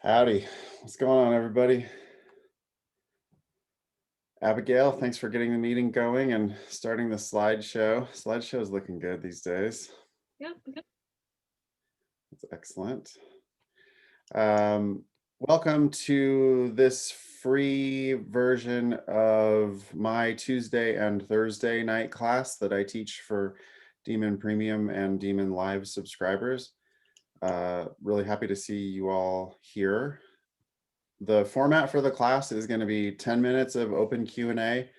Howdy. What's going on, everybody? Abigail, thanks for getting the meeting going and starting the slideshow. Slideshow is looking good these days. Yep. That's excellent. Welcome to this free version of my Tuesday and Thursday night class that I teach for Demon Premium and Demon Live subscribers. Really happy to see you all here. The format for the class is going to be 10 minutes of open Q&A,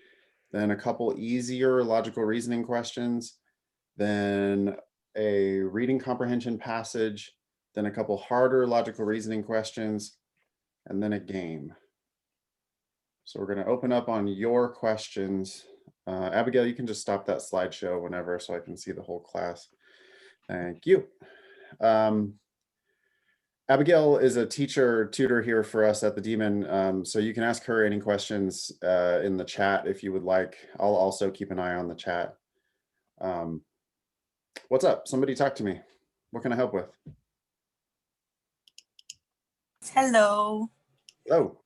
then a couple easier logical reasoning questions, then a reading comprehension passage, then a couple harder logical reasoning questions, and then a game. So we're going to open up on your questions. Abigail, you can just stop that slideshow whenever so I can see the whole class. Thank you. Abigail is a tutor here for us at the Demon, so you can ask her any questions in the chat if you would like. I'll also keep an eye on the chat. What's up? Somebody talk to me. What can I help with? Hello. Hello.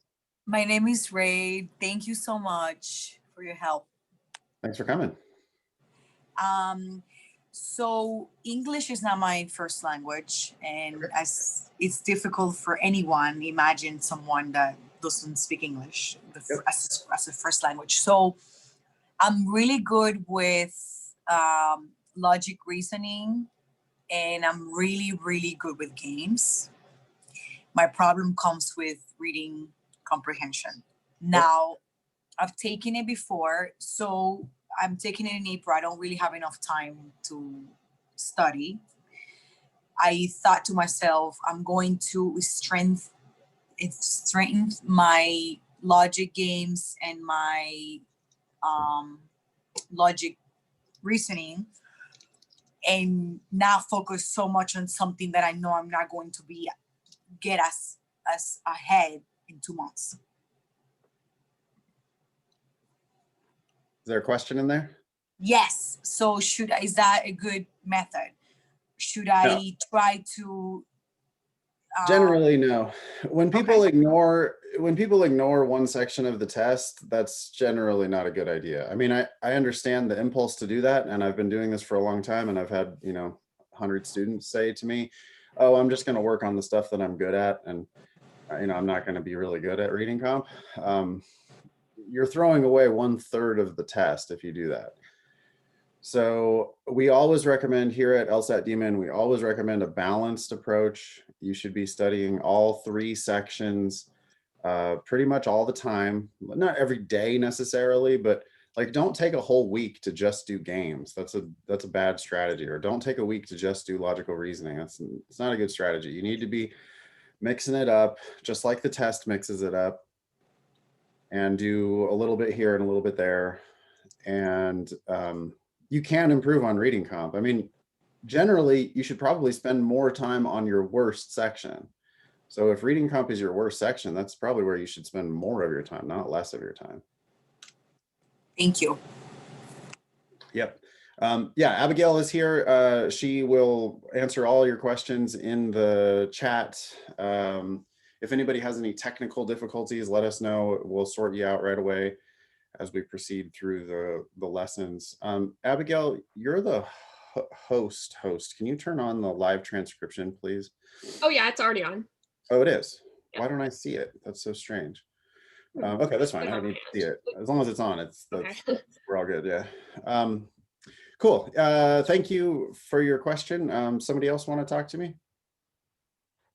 My name is Ray. Thank you so much for your help. Thanks for coming. So English is not my first language, and as it's difficult for anyone, imagine someone that doesn't speak English as a first language. So I'm really good with logic reasoning, and I'm really, really good with games. My problem comes with reading comprehension. Now, I've taken it before, so I'm taking it in April. I don't really have enough time to study. I thought to myself, I'm going to strengthen my logic games and my logic reasoning, and not focus so much on something that I know I'm not going to get as ahead in 2 months. Is there a question in there? Yes. So is that a good method? Should I try to? Generally, no. When people ignore one section of the test, that's generally not a good idea. I mean, I understand the impulse to do that, and I've been doing this for a long time, and I've had 100 students say to me, "Oh, I'm just going to work on the stuff that I'm good at, and I'm not going to be really good at reading comp." You're throwing away 1/3 of the test if you do that. So we always recommend here at LSAT Demon, we always recommend a balanced approach. You should be studying all 3 sections pretty much all the time. Not every day necessarily, but like don't take a whole week to just do games. That's a bad strategy. Or don't take a week to just do logical reasoning. It's not a good strategy. You need to be mixing it up, just like the test mixes it up, and do a little bit here and a little bit there. And you can improve on reading comp. I mean, generally, you should probably spend more time on your worst section. So if reading comp is your worst section, that's probably where you should spend more of your time, not less of your time. Thank you. Yep. Yeah, Abigail is here. She will answer all your questions in the chat. If anybody has any technical difficulties, let us know. We'll sort you out right away as we proceed through the lessons. Abigail, you're the host. Can you turn on the live transcription, please? Oh yeah, it's already on. Oh, it is. Yeah. Why don't I see it? That's so strange. Okay, that's fine. I don't need to see it. As long as it's on, we're all good. Yeah. Cool. Thank you for your question. Somebody else want to talk to me?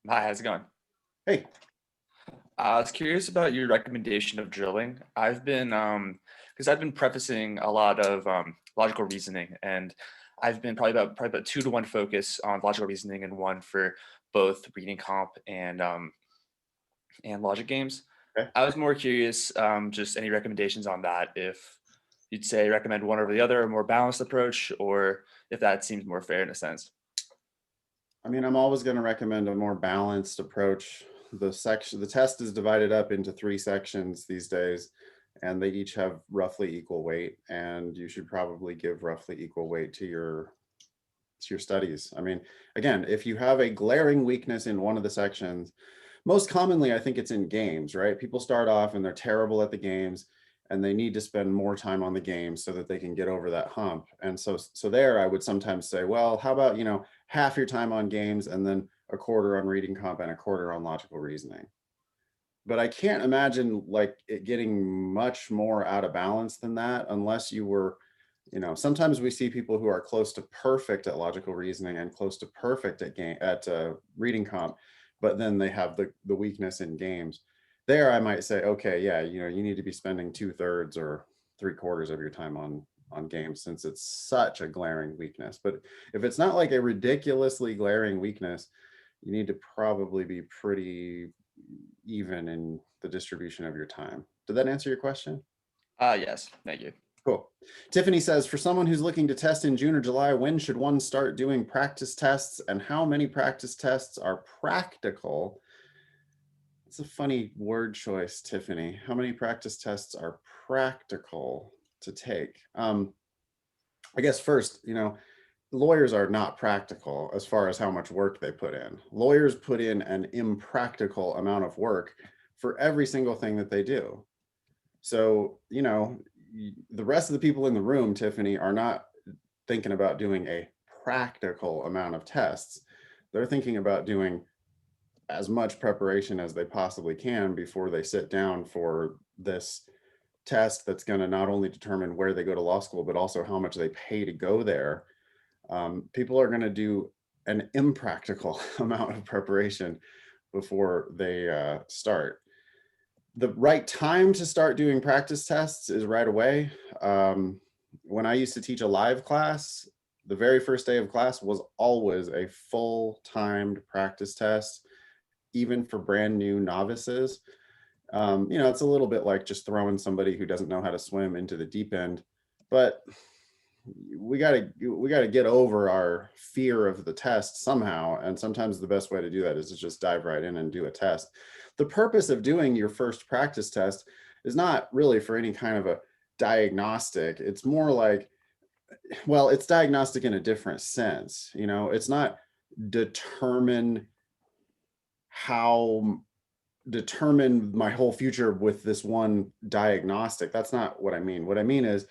Hi, how's it going? Hey. I was curious about your recommendation of drilling. I've been prefacing a lot of logical reasoning, and I've been probably about 2-to-1 focus on logical reasoning and 1 for both reading comp and logic games. Okay. I was more curious, just any recommendations on that, if you'd say recommend one over the other, a more balanced approach, or if that seems more fair in a sense. I mean, I'm always going to recommend a more balanced approach. The test is divided up into 3 sections these days, and they each have roughly equal weight, and you should probably give roughly equal weight to your studies. I mean, again, if you have a glaring weakness in one of the sections, most commonly, I think it's in games, right? People start off and they're terrible at the games and they need to spend more time on the games so that they can get over that hump. And so there I would sometimes say, well, how about, half your time on games and then a quarter on reading comp and a quarter on logical reasoning. But I can't imagine like it getting much more out of balance than that unless you were, sometimes we see people who are close to perfect at logical reasoning and close to perfect at reading comp, but then they have the weakness in games. There I might say, okay, yeah, you need to be spending 2/3 or 3/4 of your time on games since it's such a glaring weakness. But if it's not like a ridiculously glaring weakness, you need to probably be pretty even in the distribution of your time. Did that answer your question? Yes, thank you. Cool. Tiffany says, for someone who's looking to test in June or July, when should one start doing practice tests and how many practice tests are practical? It's a funny word choice, Tiffany. How many practice tests are practical to take? I guess first, lawyers are not practical as far as how much work they put in. Lawyers put in an impractical amount of work for every single thing that they do. So, the rest of the people in the room, Tiffany, are not thinking about doing a practical amount of tests. They're thinking about doing as much preparation as they possibly can before they sit down for this test that's going to not only determine where they go to law school, but also how much they pay to go there. People are going to do an impractical amount of preparation before they start. The right time to start doing practice tests is right away. When I used to teach a live class, the very first day of class was always a full-timed practice test, even for brand new novices. It's a little bit like just throwing somebody who doesn't know how to swim into the deep end, but we got to get over our fear of the test somehow. And sometimes the best way to do that is to just dive right in and do a test. The purpose of doing your first practice test is not really for any kind of a diagnostic. It's more like, well, it's diagnostic in a different sense. It's not determine my whole future with this one diagnostic. That's not what I mean. What I mean is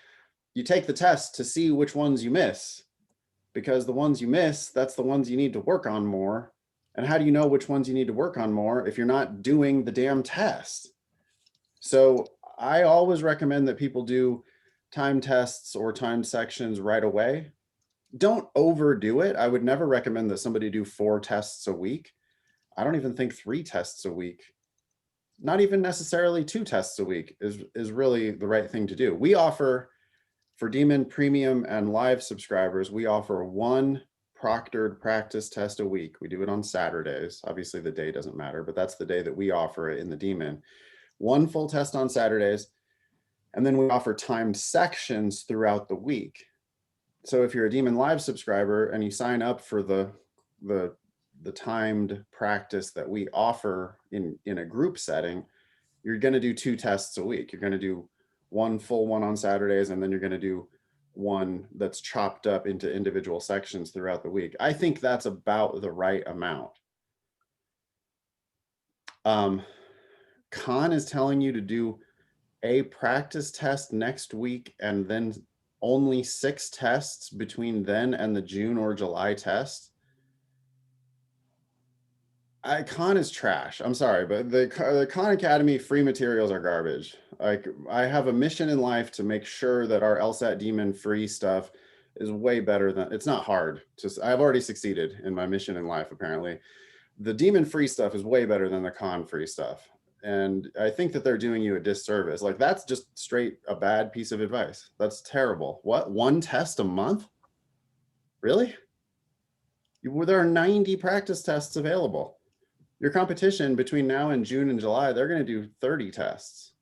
you take the test to see which ones you miss, because the ones you miss, that's the ones you need to work on more. And how do you know which ones you need to work on more if you're not doing the damn test? So I always recommend that people do time tests or timed sections right away. Don't overdo it. I would never recommend that somebody do 4 tests a week. I don't even think 3 tests a week, not even necessarily 2 tests a week is really the right thing to do. We offer, for Demon Premium and Live subscribers, we offer 1 proctored practice test a week. We do it on Saturdays. Obviously the day doesn't matter, but that's the day that we offer it in the Demon. 1 full test on Saturdays. And then we offer timed sections throughout the week. So if you're a Demon Live subscriber and you sign up for the timed practice that we offer in a group setting, you're going to do 2 tests a week. You're going to do 1 full one on Saturdays, and then you're going to do 1 that's chopped up into individual sections throughout the week. I think that's about the right amount. Khan is telling you to do a practice test next week and then only 6 tests between then and the June or July test. Khan is trash. I'm sorry, but the Khan Academy free materials are garbage. Like, I have a mission in life to make sure that our LSAT Demon free stuff is way better than, it's not hard. I've already succeeded in my mission in life, apparently. The Demon free stuff is way better than the Khan free stuff. And I think that they're doing you a disservice. Like, that's just straight a bad piece of advice. That's terrible. What? 1 test a month? Really? There are 90 practice tests available. Your competition between now and June and July, they're going to do 30 tests,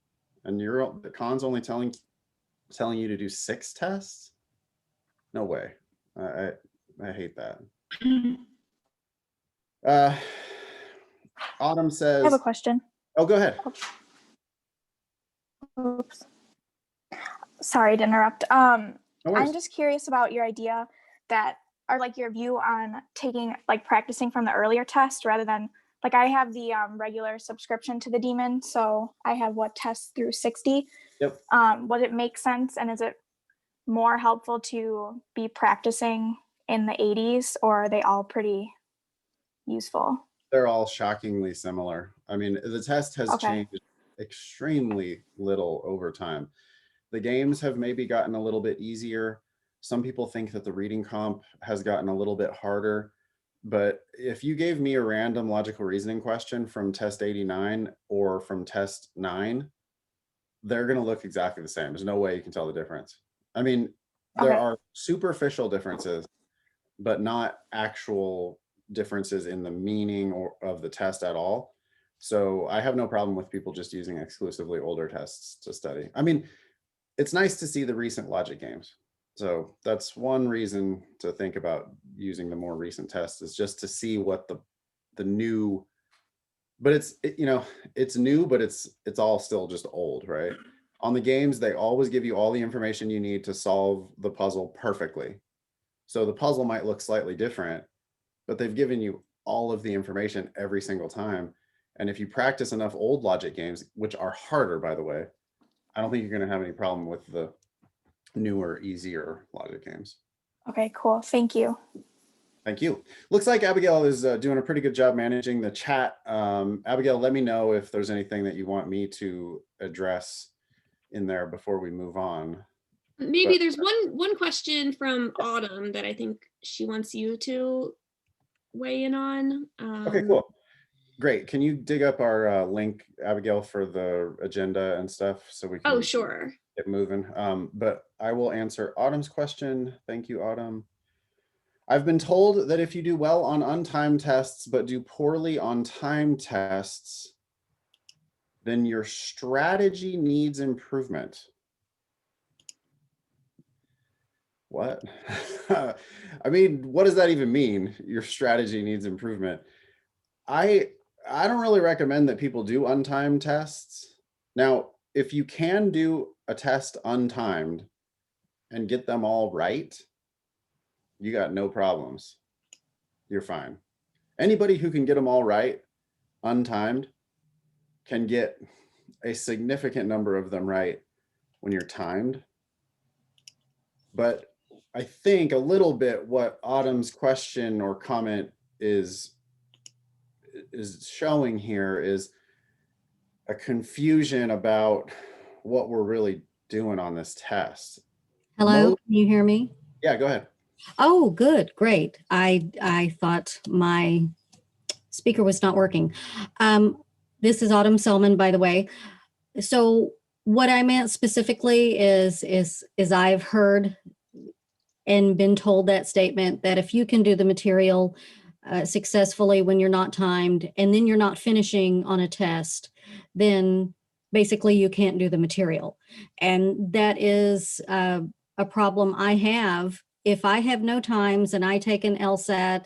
and the Khan's only telling you to do 6 tests. No way. I hate that. Autumn says, I have a question. Oh, go ahead. Oops. Sorry to interrupt. No worries. I'm just curious about your idea or like your view on taking, like, practicing from the earlier test rather than like I have the regular subscription to the Demon, so I have tests through 60. Yep. Would it make sense, and is it more helpful to be practicing in the 80s, or are they all pretty useful? They're all shockingly similar. I mean, the test has changed extremely little over time. The games have maybe gotten a little bit easier. Some people think that the reading comp has gotten a little bit harder. But if you gave me a random logical reasoning question from test 89 or from test 9, they're going to look exactly the same. There's no way you can tell the difference. I mean, there are superficial differences, but not actual differences in the meaning of the test at all. So I have no problem with people just using exclusively older tests to study. I mean, it's nice to see the recent logic games. So that's one reason to think about using the more recent tests, is just to see what the new, but it's new, but it's all still just old, right? On the games, they always give you all the information you need to solve the puzzle perfectly. So the puzzle might look slightly different, but they've given you all of the information every single time. And if you practice enough old logic games, which are harder, by the way, I don't think you're going to have any problem with the newer, easier logic games. Okay, cool. Thank you. Thank you. Looks like Abigail is doing a pretty good job managing the chat. Abigail, let me know if there's anything that you want me to address in there before we move on. Maybe there's one question from Autumn that I think she wants you to weigh in on. Okay, cool. Great. Can you dig up our link, Abigail, for the agenda and stuff so we can sure. get moving? But I will answer Autumn's question. Thank you, Autumn. I've been told that if you do well on untimed tests but do poorly on timed tests, then your strategy needs improvement. What? I mean, what does that even mean? Your strategy needs improvement. I don't really recommend that people do untimed tests. Now, if you can do a test untimed and get them all right, you got no problems. You're fine. Anybody who can get them all right, untimed, can get a significant number of them right when you're timed. But I think a little bit what Autumn's question or comment is showing here is a confusion about what we're really doing on this test. Hello, can you hear me? Yeah, go ahead. Oh, good, great. I thought my speaker was not working. This is Autumn Selman, by the way. So what I meant specifically is I've heard and been told that statement that if you can do the material successfully when you're not timed and then you're not finishing on a test, then basically you can't do the material. And that is a problem I have. If I have no times and I take an LSAT,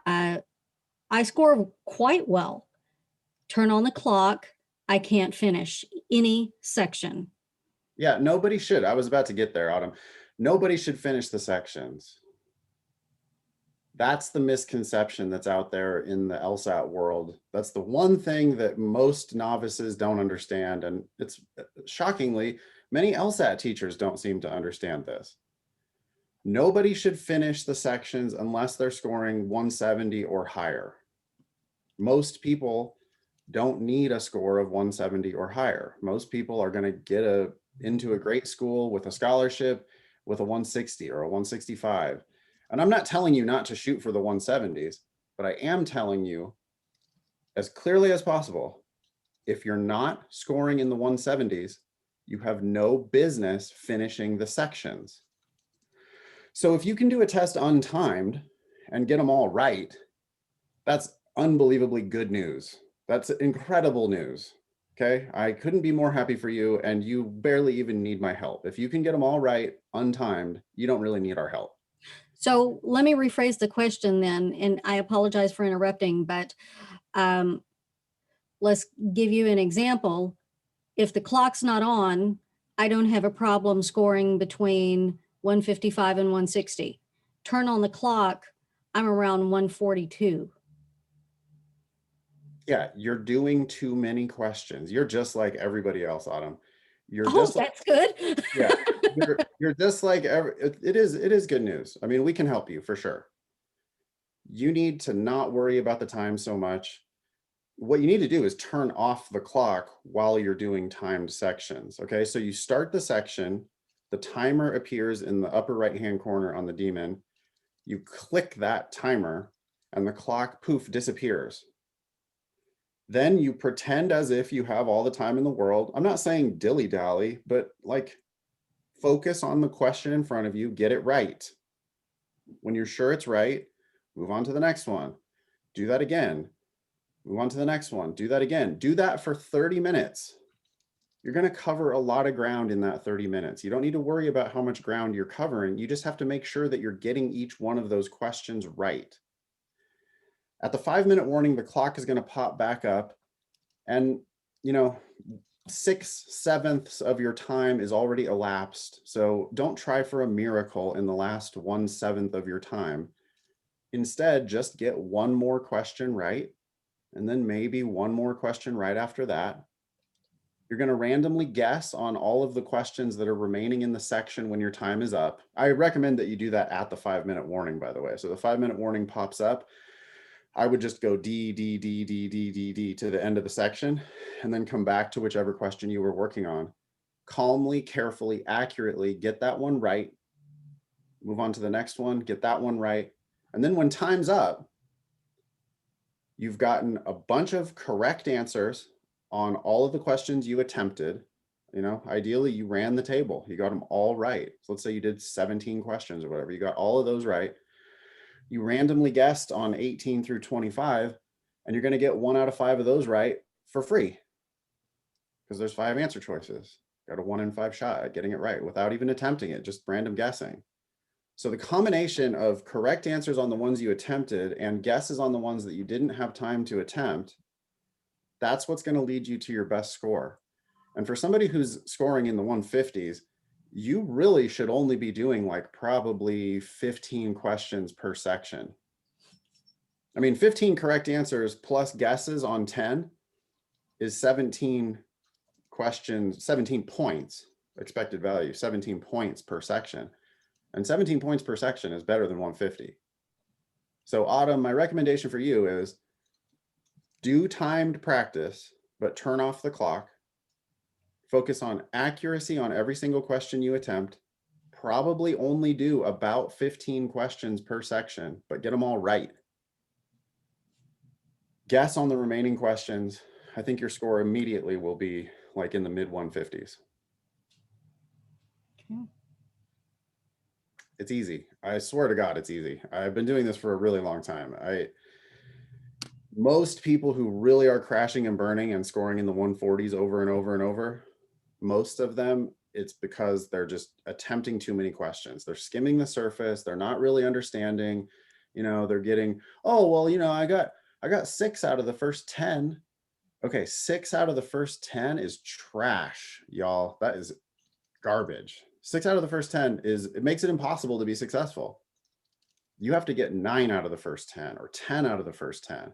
I score quite well. Turn on the clock, I can't finish any section. Yeah, nobody should. I was about to get there, Autumn. Nobody should finish the sections. That's the misconception that's out there in the LSAT world. That's the one thing that most novices don't understand. And it's shockingly, many LSAT teachers don't seem to understand this. Nobody should finish the sections unless they're scoring 170 or higher. Most people don't need a score of 170 or higher. Most people are going to get into a great school with a scholarship with a 160 or a 165. And I'm not telling you not to shoot for the 170s, but I am telling you as clearly as possible, if you're not scoring in the 170s, you have no business finishing the sections. So if you can do a test untimed and get them all right, that's unbelievably good news. That's incredible news. Okay, I couldn't be more happy for you, and you barely even need my help. If you can get them all right, untimed, you don't really need our help. So let me rephrase the question then, and I apologize for interrupting, but let's give you an example. If the clock's not on, I don't have a problem scoring between 155 and 160. Turn on the clock, I'm around 142. Yeah, you're doing too many questions. You're just like everybody else, Autumn. You're Oh, just like, that's good. yeah, you're just like it is good news. I mean, we can help you for sure. You need to not worry about the time so much. What you need to do is turn off the clock while you're doing timed sections. Okay, so you start the section, the timer appears in the upper right-hand corner on the daemon. You click that timer and the clock poof disappears. Then you pretend as if you have all the time in the world. I'm not saying dilly-dally, but like focus on the question in front of you, get it right. When you're sure it's right, move on to the next one. Do that again. Move on to the next one. Do that again. Do that for 30 minutes. You're going to cover a lot of ground in that 30 minutes. You don't need to worry about how much ground you're covering. You just have to make sure that you're getting each one of those questions right. At the 5-minute warning, the clock is going to pop back up, and 6/7 of your time is already elapsed. So don't try for a miracle in the last 1/7 of your time. Instead, just get one more question right, and then maybe one more question right after that. You're going to randomly guess on all of the questions that are remaining in the section when your time is up. I recommend that you do that at the 5-minute warning, by the way. So the 5-minute warning pops up. I would just go D to the end of the section and then come back to whichever question you were working on. Calmly, carefully, accurately get that one right. Move on to the next one, get that one right. And then when time's up, you've gotten a bunch of correct answers on all of the questions you attempted. Ideally you ran the table, you got them all right. So let's say you did 17 questions or whatever, you got all of those right. You randomly guessed on 18 through 25, and you're going to get 1 out of 5 of those right for free because there's 5 answer choices. Got a 1 in 5 shot at getting it right without even attempting it, just random guessing. So the combination of correct answers on the ones you attempted and guesses on the ones that you didn't have time to attempt, that's what's going to lead you to your best score. And for somebody who's scoring in the 150s, you really should only be doing like probably 15 questions per section. I mean, 15 correct answers plus guesses on 10 is 17 questions, 17 points, expected value, 17 points per section. And 17 points per section is better than 150. So Autumn, my recommendation for you is do timed practice, but turn off the clock. Focus on accuracy on every single question you attempt. Probably only do about 15 questions per section, but get them all right. Guess on the remaining questions. I think your score immediately will be like in the mid 150s. Okay. It's easy. I swear to God, it's easy. I've been doing this for a really long time. Most people who really are crashing and burning and scoring in the 140s over and over and over, most of them, it's because they're just attempting too many questions. They're skimming the surface. They're not really understanding. They're getting, oh, well, I got 6 out of the first 10. Okay, 6 out of the first 10 is trash, y'all. That is garbage. 6 out of the first 10 it makes it impossible to be successful. You have to get 9 out of the first 10 or 10 out of the first 10.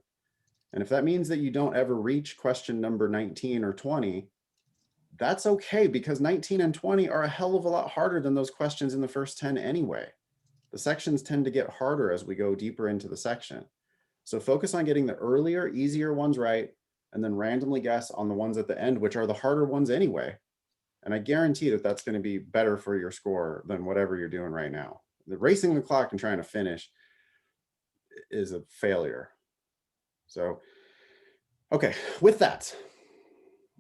And if that means that you don't ever reach question number 19 or 20, that's okay, because 19 and 20 are a hell of a lot harder than those questions in the first 10 anyway. The sections tend to get harder as we go deeper into the section. So focus on getting the earlier, easier ones right, and then randomly guess on the ones at the end, which are the harder ones anyway. And I guarantee that that's going to be better for your score than whatever you're doing right now. The racing the clock and trying to finish is a failure. So, okay, with that,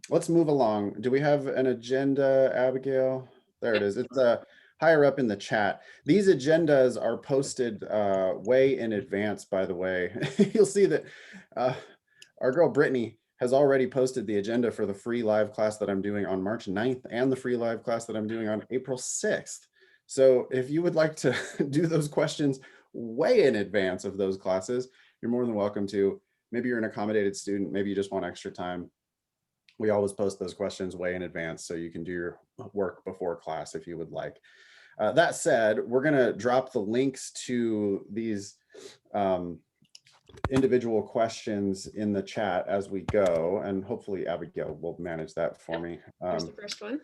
let's move along. Do we have an agenda, Abigail? There it is. It's higher up in the chat. These agendas are posted way in advance, by the way. You'll see that our girl Brittany has already posted the agenda for the free live class that I'm doing on March 9th and the free live class that I'm doing on April 6th. So if you would like to do those questions way in advance of those classes, you're more than welcome to. Maybe you're an accommodated student, maybe you just want extra time. We always post those questions way in advance so you can do your work before class if you would like. That said, we're gonna drop the links to these individual questions in the chat as we go, and hopefully Abigail will manage that for me. Here's the first one.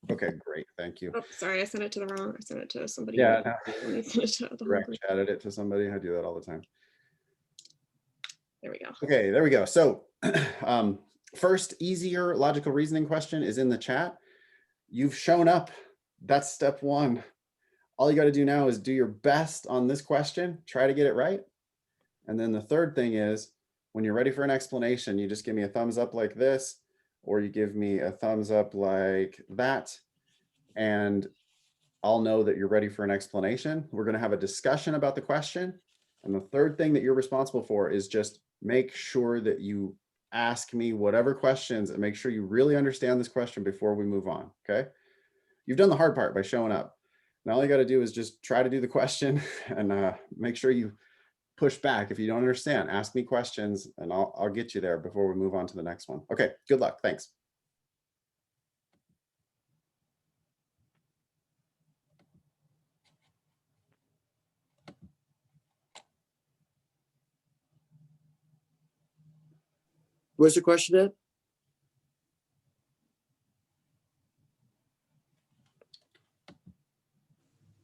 Okay, great, thank you. Oh, sorry, I sent it to the wrong. I sent it to somebody. Yeah, Let me send it to the whole direct group. chatted it to somebody. I do that all the time. There we go. Okay, there we go. So first easier logical reasoning question is in the chat. You've shown up. That's step one. All you got to do now is do your best on this question. Try to get it right. And then the third thing is when you're ready for an explanation, you just give me a thumbs up like this, or you give me a thumbs up like that. And I'll know that you're ready for an explanation. We're going to have a discussion about the question. And the third thing that you're responsible for is just make sure that you ask me whatever questions and make sure you really understand this question before we move on. Okay. You've done the hard part by showing up. Now all you got to do is just try to do the question and make sure you push back. If you don't understand, ask me questions and I'll get you there before we move on to the next one. Okay. Good luck. Thanks. Where's the question at?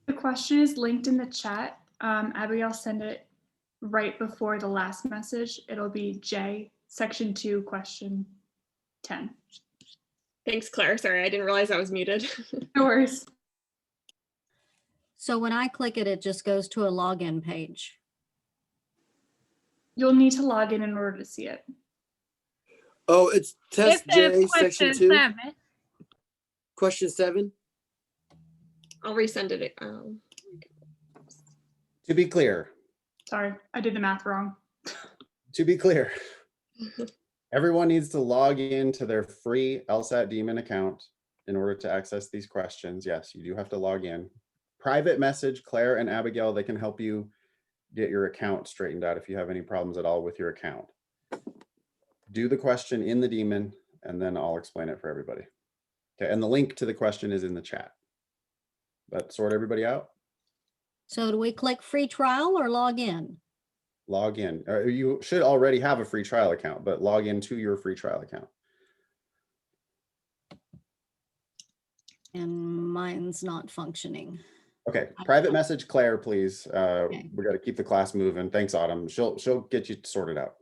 The question is linked in the chat. Abigail sent it right before the last message. It'll be J, section 2, question 10. Thanks, Claire. Sorry, I didn't realize I was muted. No worries. So when I click it, it just goes to a login page. You'll need to log in order to see it. Oh, it's test J, section 2. 7. Question 7. I'll resend it. To be clear, Sorry, I did the math wrong. to be clear, everyone needs to log into their free LSAT Demon account in order to access these questions. Yes, you do have to log in. Private message Claire and Abigail. They can help you get your account straightened out if you have any problems at all with your account. Do the question in the Demon and then I'll explain it for everybody. Okay, and the link to the question is in the chat. That sort everybody out? So do we click free trial or log in? Log in. You should already have a free trial account, but log into your free trial account. And mine's not functioning. Okay, private message Claire, please. Okay. We got to keep the class moving. Thanks, Autumn. She'll get you sorted out.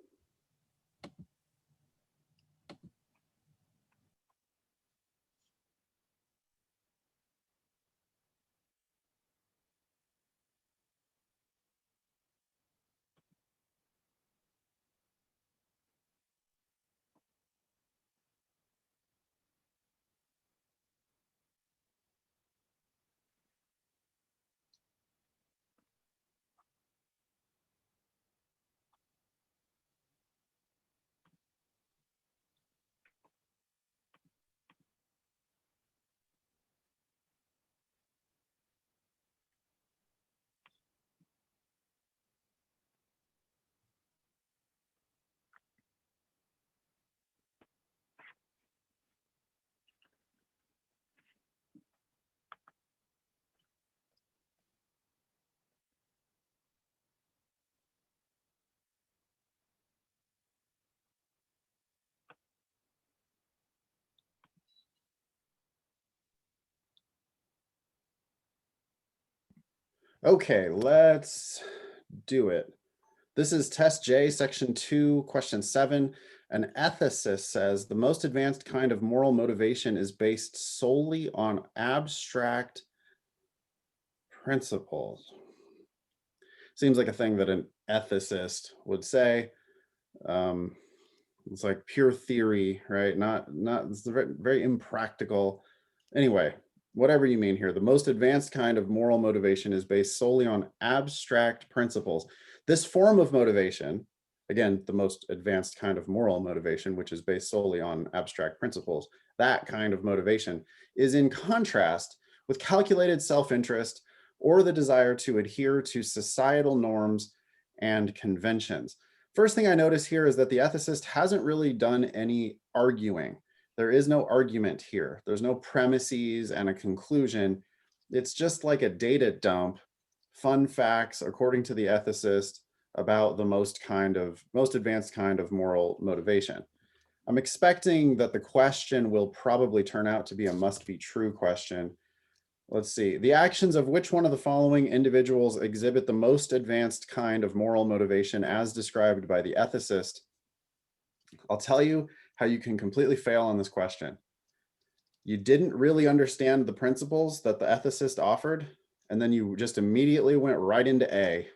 Okay, let's do it. This is test J, section 2, question 7. An ethicist says the most advanced kind of moral motivation is based solely on abstract principles. Seems like a thing that an ethicist would say. It's like pure theory, right? Not it's very, very impractical. Anyway, whatever you mean here, the most advanced kind of moral motivation is based solely on abstract principles. This form of motivation, again, the most advanced kind of moral motivation, which is based solely on abstract principles, that kind of motivation is in contrast with calculated self-interest or the desire to adhere to societal norms and conventions. First thing I notice here is that the ethicist hasn't really done any arguing. There is no argument here. There's no premises and a conclusion. It's just like a data dump, fun facts according to the ethicist, about the most advanced kind of moral motivation. I'm expecting that the question will probably turn out to be a must be true question. Let's see. The actions of which one of the following individuals exhibit the most advanced kind of moral motivation as described by the ethicist? I'll tell you how you can completely fail on this question. You didn't really understand the principles that the ethicist offered, and then you just immediately went right into A,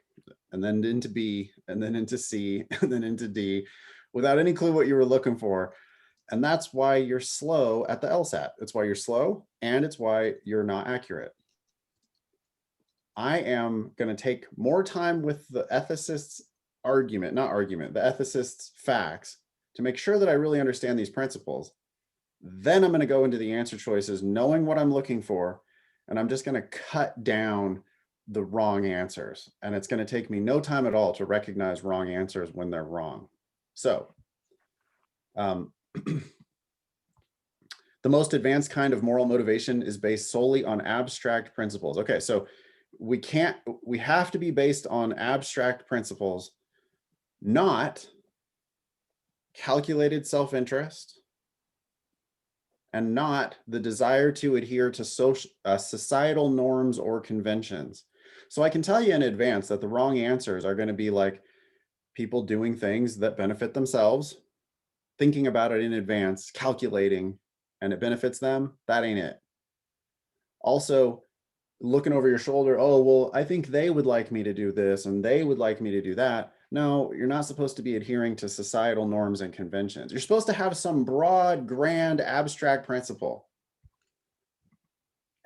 and then into B, and then into C, and then into D, without any clue what you were looking for. And that's why you're slow at the LSAT. It's why you're slow, and it's why you're not accurate. I am going to take more time with the ethicist's the ethicist's facts to make sure that I really understand these principles. Then I'm going to go into the answer choices, knowing what I'm looking for, and I'm just going to cut down the wrong answers. And it's going to take me no time at all to recognize wrong answers when they're wrong. So, the most advanced kind of moral motivation is based solely on abstract principles. Okay, so we have to be based on abstract principles, not calculated self-interest, and not the desire to adhere to societal norms or conventions. So I can tell you in advance that the wrong answers are going to be like people doing things that benefit themselves, thinking about it in advance, calculating, and it benefits them. That ain't it. Also, looking over your shoulder, oh, well, I think they would like me to do this and they would like me to do that. No, you're not supposed to be adhering to societal norms and conventions. You're supposed to have some broad, grand, abstract principle.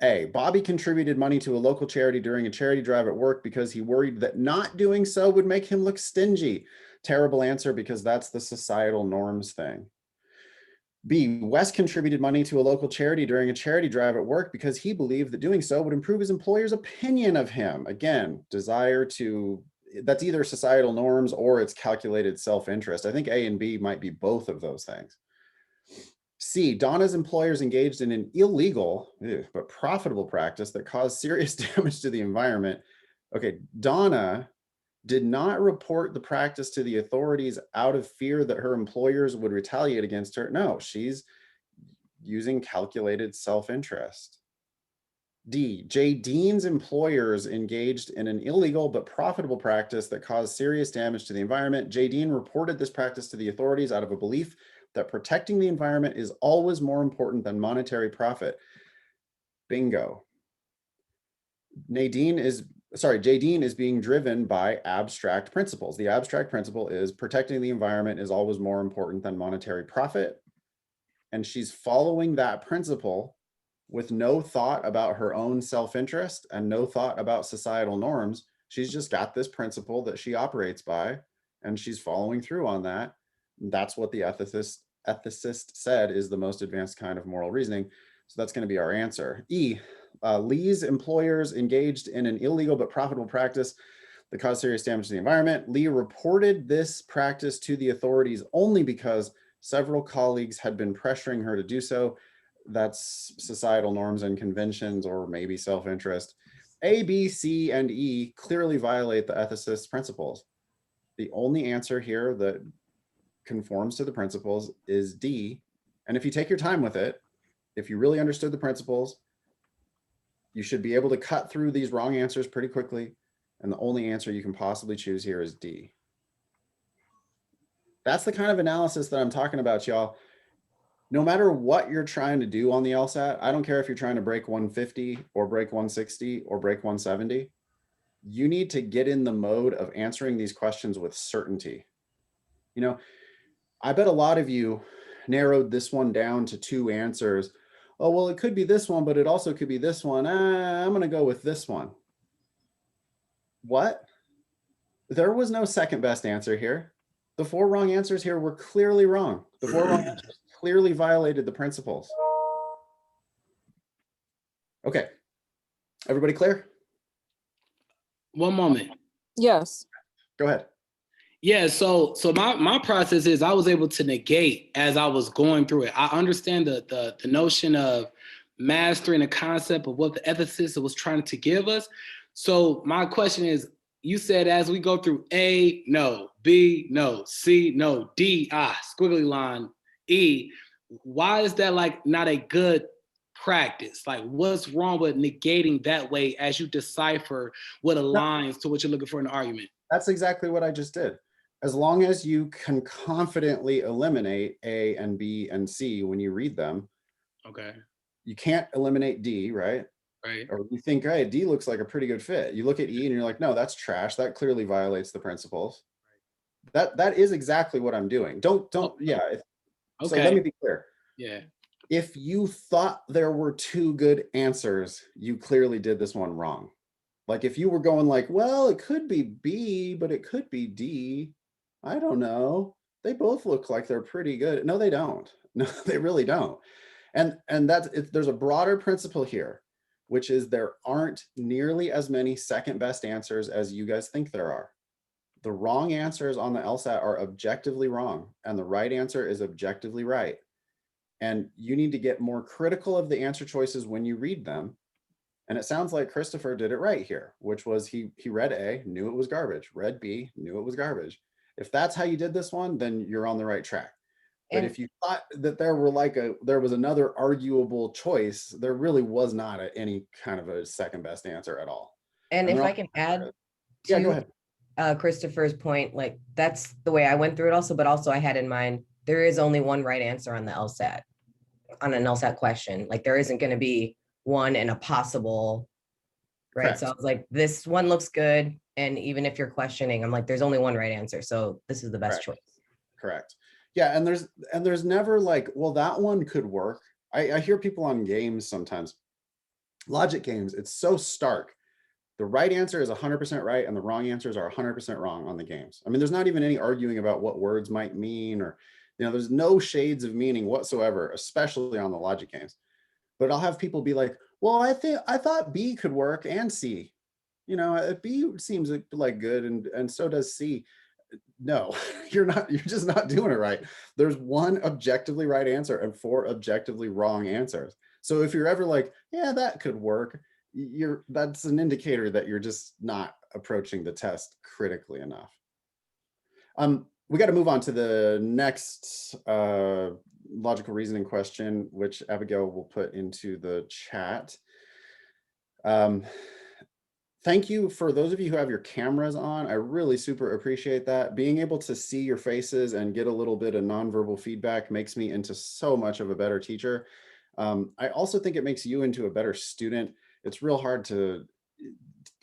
A, Bobby contributed money to a local charity during a charity drive at work because he worried that not doing so would make him look stingy. Terrible answer, because that's the societal norms thing. B, Wes contributed money to a local charity during a charity drive at work because he believed that doing so would improve his employer's opinion of him. Again, that's either societal norms or it's calculated self-interest. I think A and B might be both of those things. C, Donna's employers engaged in an illegal but profitable practice that caused serious damage to the environment. Okay, Donna did not report the practice to the authorities out of fear that her employers would retaliate against her. No, she's using calculated self-interest. D, Jay Dean's employers engaged in an illegal but profitable practice that caused serious damage to the environment. Jay Dean reported this practice to the authorities out of a belief that protecting the environment is always more important than monetary profit. Bingo. Jay Dean is being driven by abstract principles. The abstract principle is protecting the environment is always more important than monetary profit. And she's following that principle with no thought about her own self-interest and no thought about societal norms. She's just got this principle that she operates by, and she's following through on that. That's what the ethicist said is the most advanced kind of moral reasoning. So that's going to be our answer. E, Lee's employers engaged in an illegal but profitable practice that caused serious damage to the environment. Lee reported this practice to the authorities only because several colleagues had been pressuring her to do so. That's societal norms and conventions, or maybe self-interest. A, B, C, and E clearly violate the ethicist's principles. The only answer here that conforms to the principles is D. And if you take your time with it, if you really understood the principles, you should be able to cut through these wrong answers pretty quickly. And the only answer you can possibly choose here is D. That's the kind of analysis that I'm talking about, y'all. No matter what you're trying to do on the LSAT, I don't care if you're trying to break 150 or break 160 or break 170, you need to get in the mode of answering these questions with certainty. You know, I bet a lot of you narrowed this one down to 2 answers. Oh, well, it could be this one, but it also could be this one. I'm going to go with this one. What? There was no second best answer here. The 4 wrong answers here were clearly wrong. The 4 wrong answers clearly violated the principles. Okay. Everybody clear? One moment. Yes. Go ahead. Yeah, so my process is I was able to negate as I was going through it. I understand the notion of mastering the concept of what the ethicist was trying to give us. So my question is, you said as we go through A, no, B, no, C, no, D, squiggly line, E, why is that like not a good practice? Like what's wrong with negating that way as you decipher what aligns to what you're looking for in the argument? That's exactly what I just did. As long as you can confidently eliminate A and B and C when you read them, Okay. you can't eliminate D, right? Right. Or you think, hey, D looks like a pretty good fit. You look at E and you're like, no, that's trash. That clearly violates the principles. That is exactly what I'm doing. Yeah. So let me be clear. Yeah. If you thought there were two good answers, you clearly did this one wrong. Like if you were going like, well, it could be B, but it could be D. I don't know. They both look like they're pretty good. No, they don't. No, they really don't. And there's a broader principle here, which is there aren't nearly as many second best answers as you guys think there are. The wrong answers on the LSAT are objectively wrong, and the right answer is objectively right. And you need to get more critical of the answer choices when you read them. And it sounds like Christopher did it right here, which was he read A, knew it was garbage, read B, knew it was garbage. If that's how you did this one, then you're on the right track. But if you thought that there was another arguable choice, there really was not any kind of a second best answer at all. And if I can add yeah, go ahead. Christopher's point, like that's the way I went through it also, but also I had in mind, there is only one right answer on the LSAT, on an LSAT question. Like there isn't going to be one and a possible, right? Correct. So I was like, this one looks good. And even if you're questioning, I'm like, there's only one right answer. So this is the best choice. Correct. Yeah, and there's never like, well, that one could work. I hear people on games sometimes, logic games, it's so stark. The right answer is 100% right and the wrong answers are 100% wrong on the games. I mean, there's not even any arguing about what words might mean, or, there's no shades of meaning whatsoever, especially on the logic games. But I'll have people be like, well, I thought B could work and C. B seems like good and so does C. No, you're just not doing it right. There's one objectively right answer and 4 objectively wrong answers. So if you're ever like, yeah, that could work, that's an indicator that you're just not approaching the test critically enough. We got to move on to the next logical reasoning question, which Abigail will put into the chat. Thank you for those of you who have your cameras on. I really super appreciate that. Being able to see your faces and get a little bit of nonverbal feedback makes me into so much of a better teacher. I also think it makes you into a better student. It's real hard to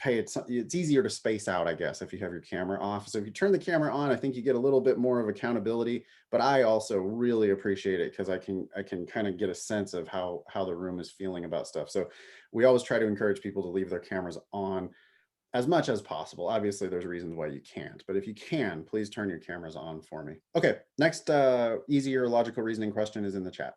it's easier to space out, I guess, if you have your camera off. So if you turn the camera on, I think you get a little bit more of accountability, but I also really appreciate it because I can kind of get a sense of how the room is feeling about stuff. So we always try to encourage people to leave their cameras on as much as possible. Obviously there's reasons why you can't, but if you can, please turn your cameras on for me. Okay, next easier logical reasoning question is in the chat.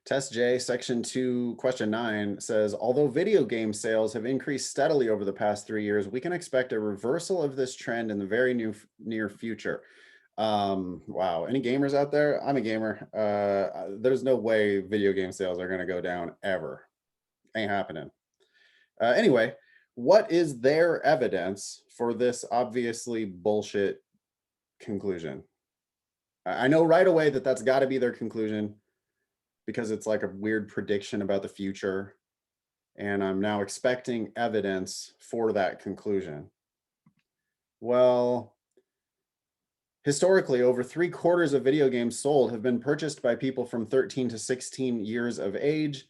Test J, section 2, question 9 says, although video game sales have increased steadily over the past 3 years, we can expect a reversal of this trend in the very near future. Wow, any gamers out there? I'm a gamer. There's no way video game sales are going to go down ever. Ain't happening. Anyway, what is their evidence for this obviously bullshit conclusion? I know right away that that's got to be their conclusion, because it's like a weird prediction about the future. And I'm now expecting evidence for that conclusion. Well, historically, over 3/4 of video games sold have been purchased by people from 13 to 16 years of age.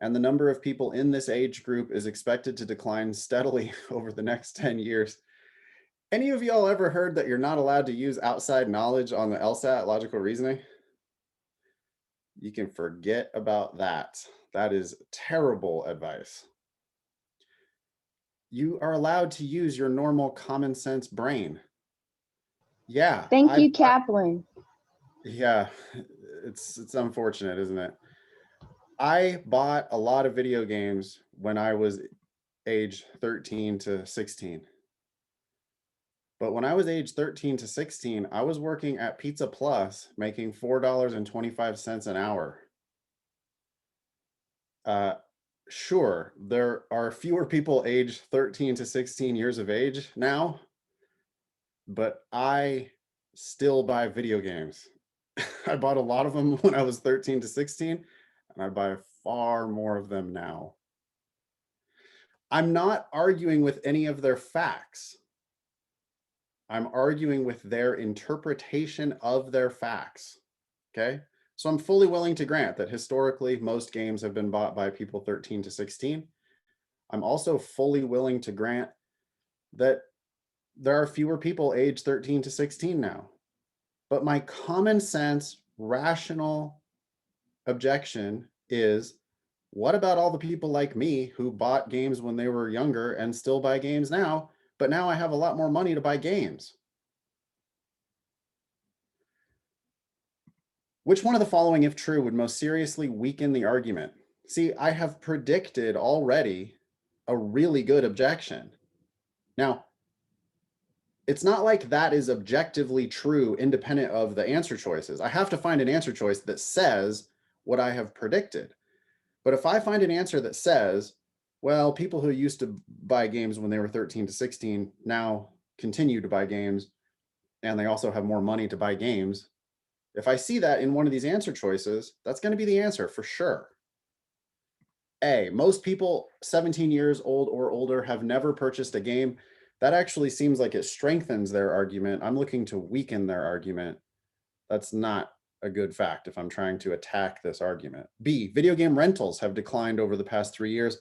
And the number of people in this age group is expected to decline steadily over the next 10 years. Any of y'all ever heard that you're not allowed to use outside knowledge on the LSAT, logical reasoning? You can forget about that. That is terrible advice. You are allowed to use your normal common sense brain. Yeah. Thank you, Kaplan. Yeah, it's unfortunate, isn't it? I bought a lot of video games when I was age 13 to 16. But when I was age 13 to 16, I was working at Pizza Plus, making $4.25 an hour. Sure, there are fewer people aged 13 to 16 years of age now, but I still buy video games. I bought a lot of them when I was 13 to 16, and I buy far more of them now. I'm not arguing with any of their facts. I'm arguing with their interpretation of their facts, okay? So I'm fully willing to grant that historically most games have been bought by people 13 to 16. I'm also fully willing to grant that there are fewer people aged 13 to 16 now. But my common sense, rational objection is, what about all the people like me who bought games when they were younger and still buy games now? But now I have a lot more money to buy games. Which one of the following, if true, would most seriously weaken the argument? See, I have predicted already a really good objection. Now, it's not like that is objectively true independent of the answer choices. I have to find an answer choice that says what I have predicted. But if I find an answer that says, well, people who used to buy games when they were 13 to 16 now continue to buy games, and they also have more money to buy games. If I see that in one of these answer choices, that's going to be the answer for sure. A, most people 17 years old or older have never purchased a game. That actually seems like it strengthens their argument. I'm looking to weaken their argument. That's not a good fact if I'm trying to attack this argument. B, video game rentals have declined over the past 3 years.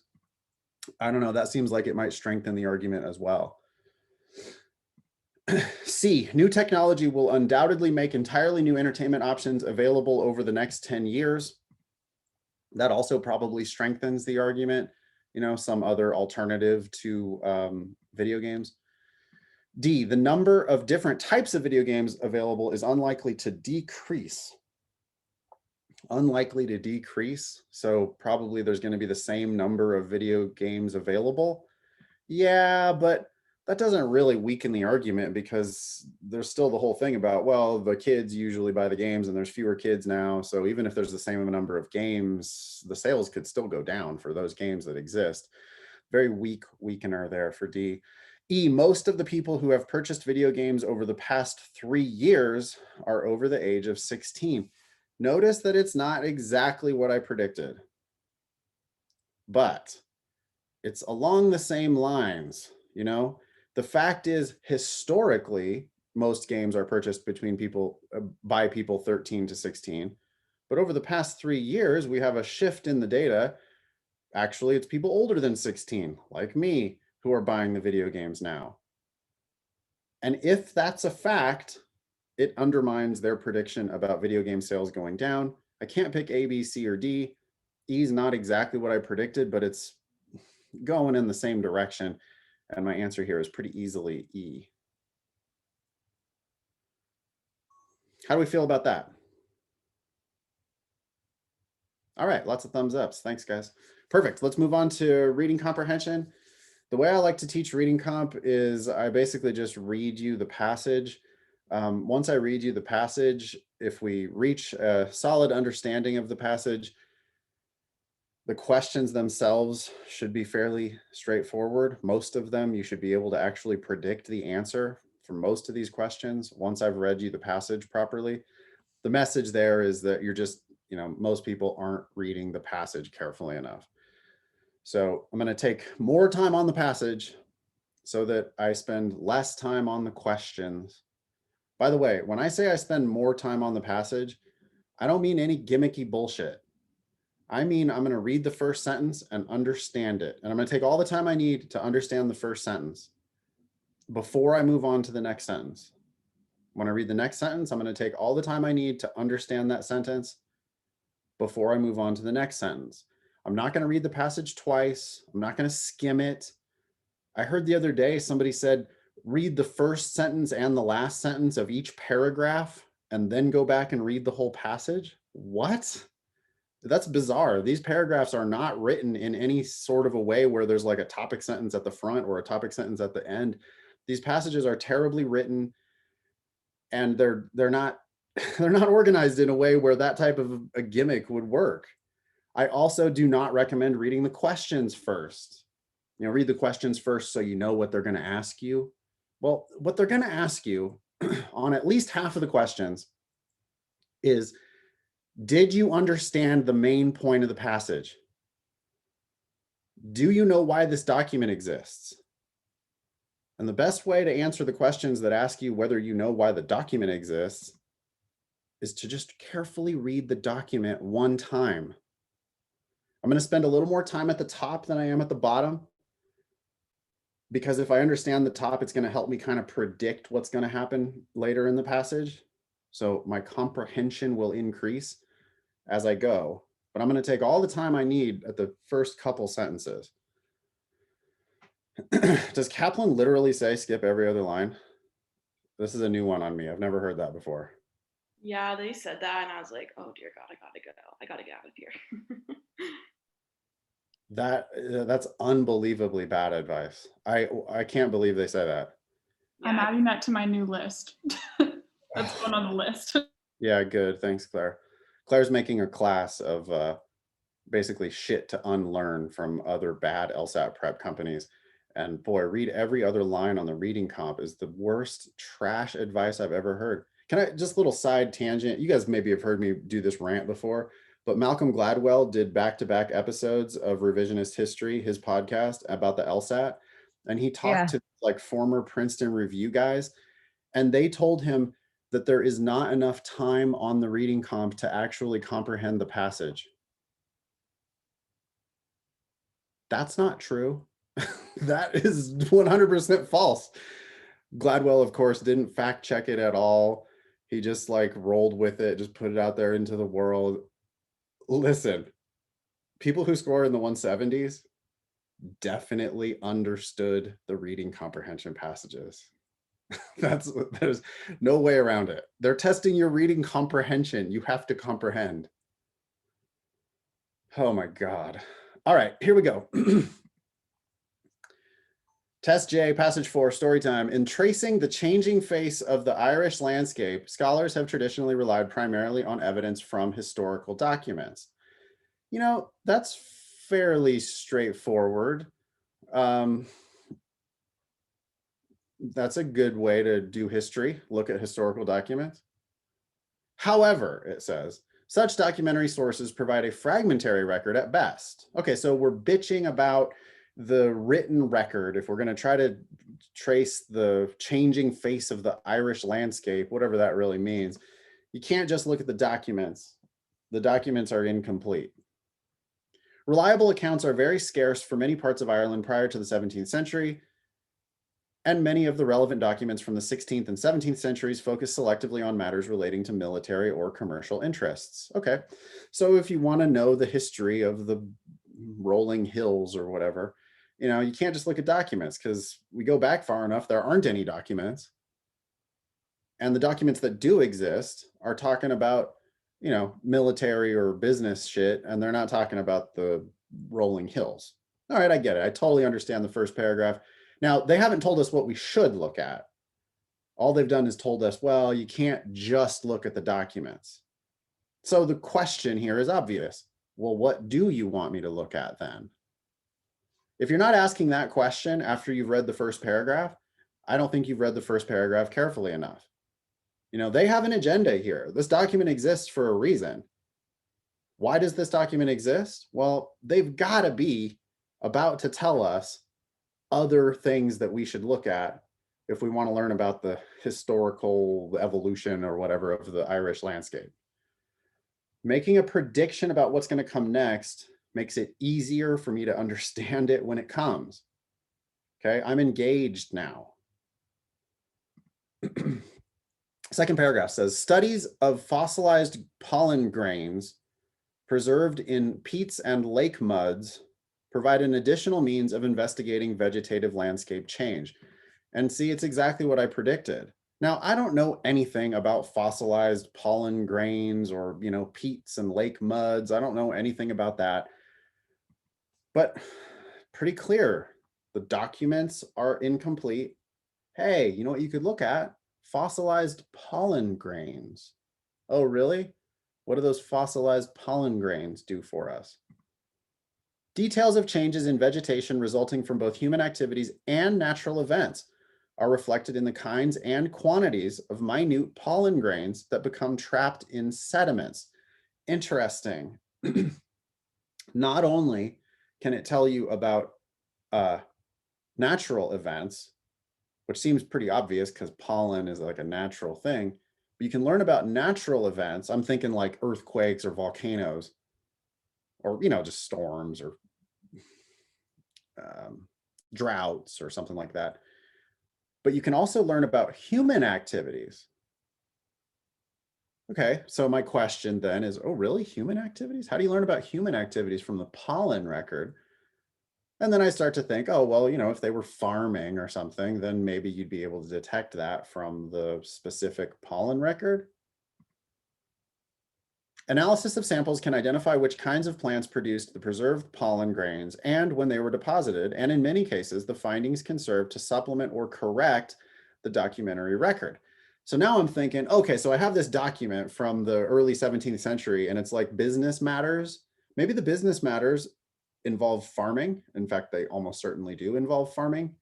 I don't know, that seems like it might strengthen the argument as well. C, new technology will undoubtedly make entirely new entertainment options available over the next 10 years. That also probably strengthens the argument, you know, some other alternative to video games. D, the number of different types of video games available is unlikely to decrease. Unlikely to decrease. So probably there's going to be the same number of video games available. Yeah, but that doesn't really weaken the argument, because there's still the whole thing about, well, the kids usually buy the games and there's fewer kids now. So even if there's the same number of games, the sales could still go down for those games that exist. Very weak weakener there for D. E, most of the people who have purchased video games over the past 3 years are over the age of 16. Notice that it's not exactly what I predicted, but it's along the same lines, you know? The fact is, historically, most games are purchased by people 13 to 16. But over the past 3 years, we have a shift in the data. Actually, it's people older than 16, like me, who are buying the video games now. And if that's a fact, it undermines their prediction about video game sales going down. I can't pick A, B, C, or D. E is not exactly what I predicted, but it's going in the same direction. And my answer here is pretty easily E. How do we feel about that? All right, lots of thumbs ups. Thanks, guys. Perfect. Let's move on to reading comprehension. The way I like to teach reading comp is I basically just read you the passage. Once I read you the passage, if we reach a solid understanding of the passage, the questions themselves should be fairly straightforward. Most of them, you should be able to actually predict the answer for most of these questions once I've read you the passage properly. The message there is that you're just, most people aren't reading the passage carefully enough. So I'm going to take more time on the passage so that I spend less time on the questions. By the way, when I say I spend more time on the passage, I don't mean any gimmicky bullshit. I mean, I'm going to read the first sentence and understand it. And I'm going to take all the time I need to understand the first sentence before I move on to the next sentence. When I read the next sentence, I'm going to take all the time I need to understand that sentence before I move on to the next sentence. I'm not going to read the passage twice. I'm not going to skim it. I heard the other day somebody said, read the first sentence and the last sentence of each paragraph and then go back and read the whole passage. What? That's bizarre. These paragraphs are not written in any sort of a way where there's like a topic sentence at the front or a topic sentence at the end. These passages are terribly written, and they're not they're not organized in a way where that type of a gimmick would work. I also do not recommend reading the questions first. Read the questions first so you know what they're going to ask you. Well, what they're going to ask you on at least half of the questions is, did you understand the main point of the passage? Do you know why this document exists? And the best way to answer the questions that ask you whether you know why the document exists is to just carefully read the document one time. I'm going to spend a little more time at the top than I am at the bottom, because if I understand the top, it's going to help me kind of predict what's going to happen later in the passage. So my comprehension will increase as I go, but I'm going to take all the time I need at the first couple sentences. Does Kaplan literally say skip every other line? This is a new one on me. I've never heard that before. Yeah, they said that, and I was like, oh dear God, I gotta go. I gotta get out of here. That's unbelievably bad advice. I can't believe they say that. I'm adding that to my new list. That's one on the list. Yeah, good. Thanks, Claire. Claire's making a class of basically shit to unlearn from other bad LSAT prep companies. And boy, read every other line on the reading comp is the worst trash advice I've ever heard. Can I just little side tangent? You guys maybe have heard me do this rant before, but Malcolm Gladwell did back-to-back episodes of Revisionist History, his podcast about the LSAT. And he talked to like former Princeton review guys, and they told him that there is not enough time on the reading comp to actually comprehend the passage. That's not true. That is 100% false. Gladwell, of course, didn't fact check it at all. He just like rolled with it, just put it out there into the world. Listen, people who score in the 170s definitely understood the reading comprehension passages. There's no way around it. They're testing your reading comprehension. You have to comprehend. Oh my God. All right, here we go. Test J, passage 4, story time. In tracing the changing face of the Irish landscape, scholars have traditionally relied primarily on evidence from historical documents. That's fairly straightforward. That's a good way to do history, look at historical documents. However, it says, such documentary sources provide a fragmentary record at best. Okay, so we're bitching about the written record. If we're going to try to trace the changing face of the Irish landscape, whatever that really means, you can't just look at the documents. The documents are incomplete. Reliable accounts are very scarce for many parts of Ireland prior to the 17th century, and many of the relevant documents from the 16th and 17th centuries focus selectively on matters relating to military or commercial interests. Okay, so if you want to know the history of the rolling hills or whatever, you can't just look at documents, because we go back far enough, there aren't any documents. And the documents that do exist are talking about you know, military or business shit, and they're not talking about the rolling hills. All right, I get it. I totally understand the first paragraph. Now, they haven't told us what we should look at. All they've done is told us, well, you can't just look at the documents. So the question here is obvious. Well, what do you want me to look at then? If you're not asking that question after you've read the first paragraph, I don't think you've read the first paragraph carefully enough. You know, they have an agenda here. This document exists for a reason. Why does this document exist? Well, they've got to be about to tell us other things that we should look at if we want to learn about the historical evolution or whatever of the Irish landscape. Making a prediction about what's going to come next makes it easier for me to understand it when it comes. Okay, I'm engaged now. Second paragraph says, studies of fossilized pollen grains preserved in peats and lake muds provide an additional means of investigating vegetative landscape change. And see, it's exactly what I predicted. Now, I don't know anything about fossilized pollen grains or, you know, peats and lake muds. I don't know anything about that. But pretty clear, the documents are incomplete. Hey, you know what you could look at? Fossilized pollen grains. Oh, really? What do those fossilized pollen grains do for us? Details of changes in vegetation resulting from both human activities and natural events are reflected in the kinds and quantities of minute pollen grains that become trapped in sediments. Interesting. Not only can it tell you about natural events, which seems pretty obvious because pollen is like a natural thing, but you can learn about natural events. I'm thinking like earthquakes or volcanoes, or, you know, just storms or droughts or something like that. But you can also learn about human activities. Okay, so my question then is, oh, really? Human activities? How do you learn about human activities from the pollen record? And then I start to think, oh, well, you know, if they were farming or something, then maybe you'd be able to detect that from the specific pollen record. Analysis of samples can identify which kinds of plants produced the preserved pollen grains and when they were deposited, and in many cases, the findings can serve to supplement or correct the documentary record. So now I'm thinking, okay, so I have this document from the early 17th century, and it's like business matters. Maybe the business matters involve farming. In fact, they almost certainly do involve farming.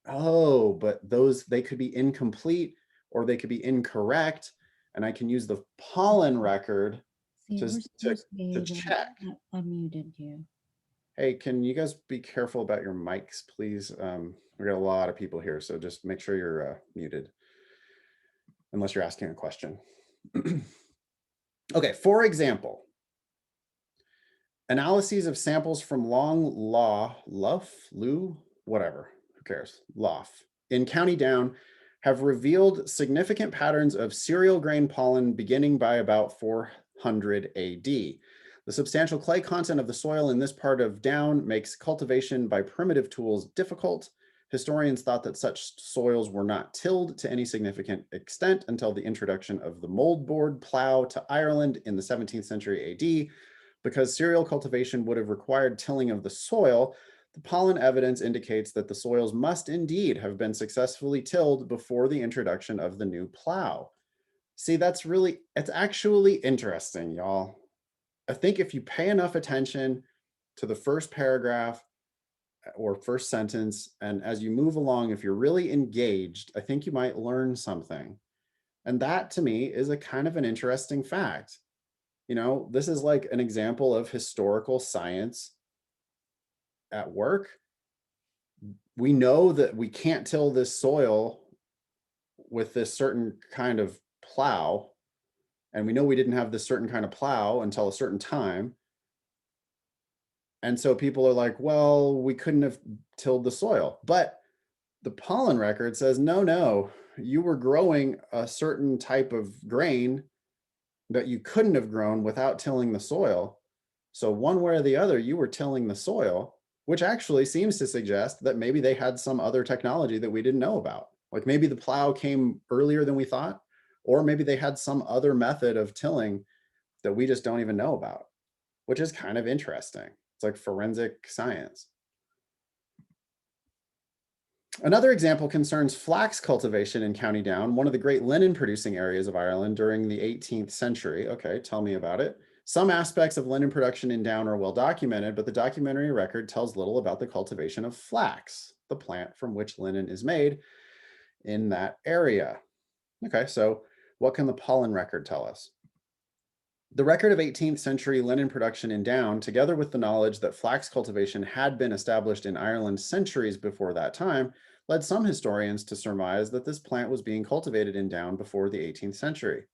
Oh, but those, they could be incomplete or they could be incorrect. And I can use the pollen record to check. I muted you. Hey, can you guys be careful about your mics, please? We got a lot of people here, so just make sure you're muted, unless you're asking a question. Okay, for example, analyses of samples from whatever, who cares, Lough, in County Down have revealed significant patterns of cereal grain pollen beginning by about 400 AD. The substantial clay content of the soil in this part of Down makes cultivation by primitive tools difficult. Historians thought that such soils were not tilled to any significant extent until the introduction of the moldboard plow to Ireland in the 17th century AD. Because cereal cultivation would have required tilling of the soil, the pollen evidence indicates that the soils must indeed have been successfully tilled before the introduction of the new plow. See, it's actually interesting, y'all. I think if you pay enough attention to the first paragraph or first sentence, and as you move along, if you're really engaged, I think you might learn something. And that to me is a kind of an interesting fact. You know, this is like an example of historical science at work. We know that we can't till this soil with this certain kind of plow. And we know we didn't have this certain kind of plow until a certain time. And so people are like, well, we couldn't have tilled the soil. But the pollen record says, no, you were growing a certain type of grain that you couldn't have grown without tilling the soil. So one way or the other, you were tilling the soil, which actually seems to suggest that maybe they had some other technology that we didn't know about. Like maybe the plow came earlier than we thought, Or maybe they had some other method of tilling that we just don't even know about, which is kind of interesting. It's like forensic science. Another example concerns flax cultivation in County Down, one of the great linen producing areas of Ireland during the 18th century. Okay, tell me about it. Some aspects of linen production in Down are well documented, but the documentary record tells little about the cultivation of flax, the plant from which linen is made in that area. Okay, so what can the pollen record tell us? The record of 18th century linen production in Down, together with the knowledge that flax cultivation had been established in Ireland centuries before that time, led some historians to surmise that this plant was being cultivated in Down before the 18th century.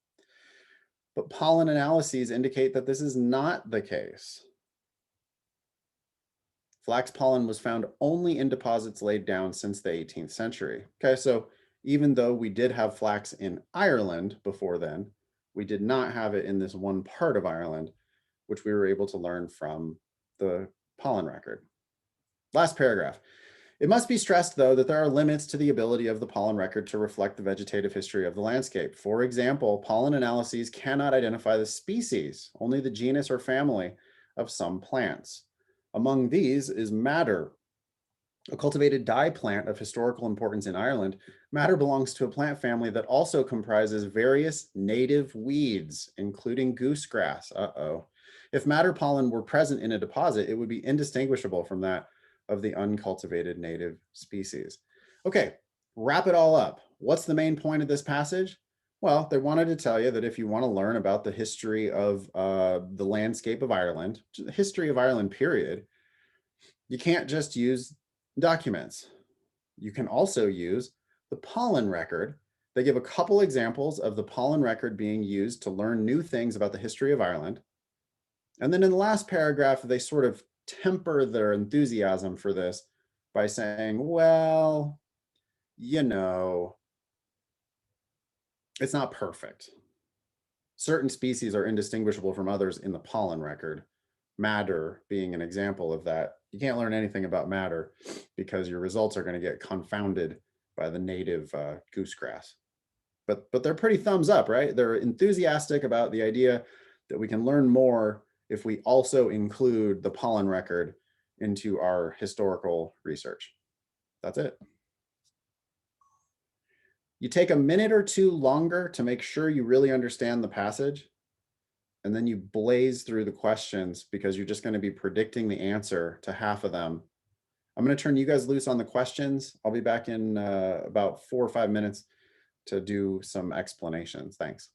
But pollen analyses indicate that this is not the case. Flax pollen was found only in deposits laid down since the 18th century. Okay, so even though we did have flax in Ireland before then, we did not have it in this one part of Ireland, which we were able to learn from the pollen record. Last paragraph. It must be stressed, though, that there are limits to the ability of the pollen record to reflect the vegetative history of the landscape. For example, pollen analyses cannot identify the species, only the genus or family of some plants. Among these is madder, a cultivated dye plant of historical importance in Ireland. Madder belongs to a plant family that also comprises various native weeds, including goosegrass. Uh-oh. If madder pollen were present in a deposit, it would be indistinguishable from that of the uncultivated native species. Okay, wrap it all up. What's the main point of this passage? Well, they wanted to tell you that if you want to learn about the history of the landscape of Ireland, the history of Ireland, period, you can't just use documents. You can also use the pollen record. They give a couple examples of the pollen record being used to learn new things about the history of Ireland. And then in the last paragraph, they sort of temper their enthusiasm for this by saying, well, you know, it's not perfect. Certain species are indistinguishable from others in the pollen record. Madder being an example of that. You can't learn anything about madder because your results are going to get confounded by the native goosegrass. But they're pretty thumbs up, right? They're enthusiastic about the idea that we can learn more if we also include the pollen record into our historical research. That's it. You take a minute or two longer to make sure you really understand the passage, and then you blaze through the questions because you're just going to be predicting the answer to half of them. I'm going to turn you guys loose on the questions. I'll be back in about 4 or 5 minutes to do some explanations. Thanks.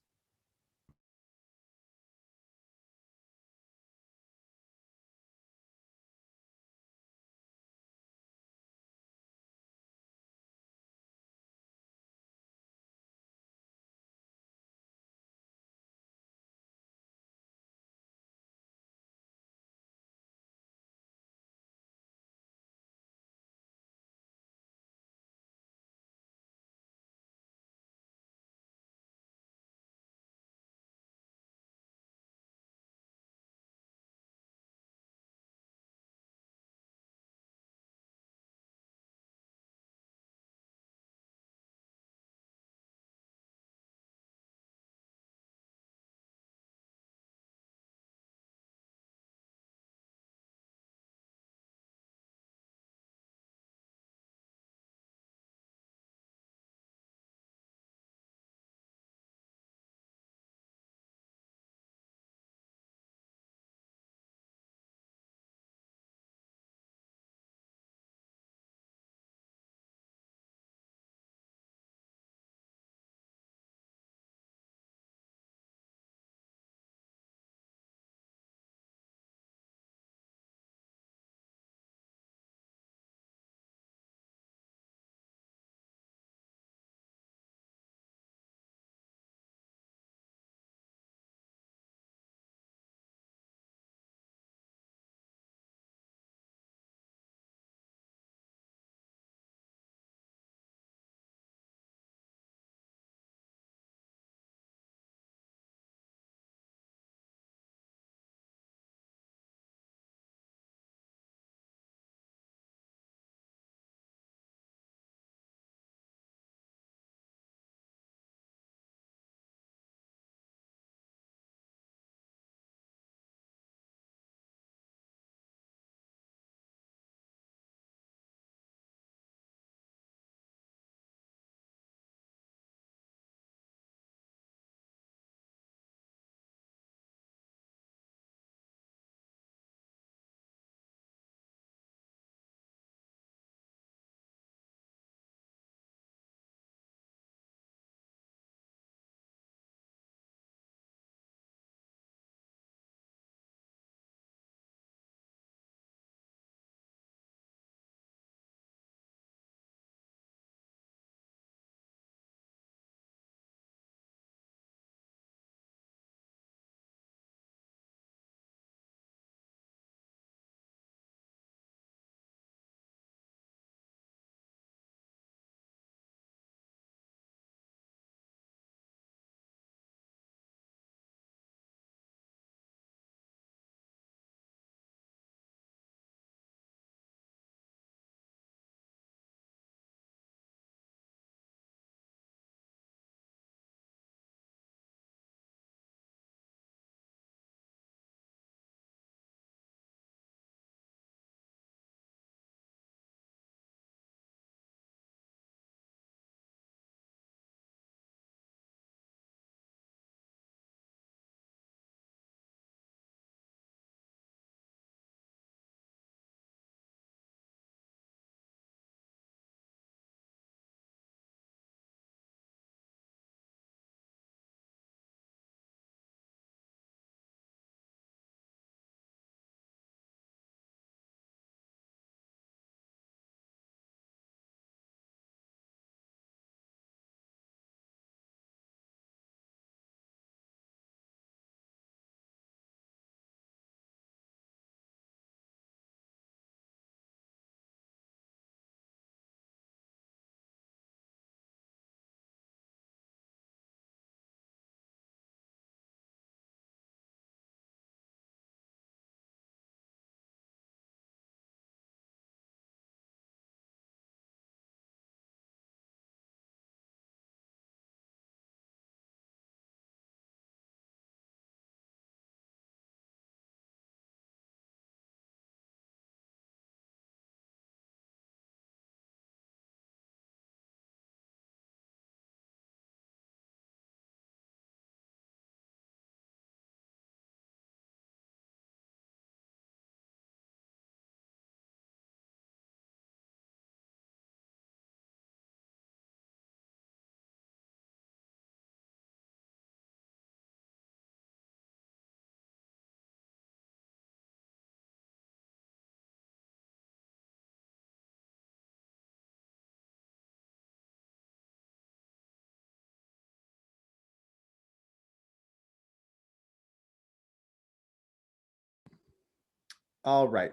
All right.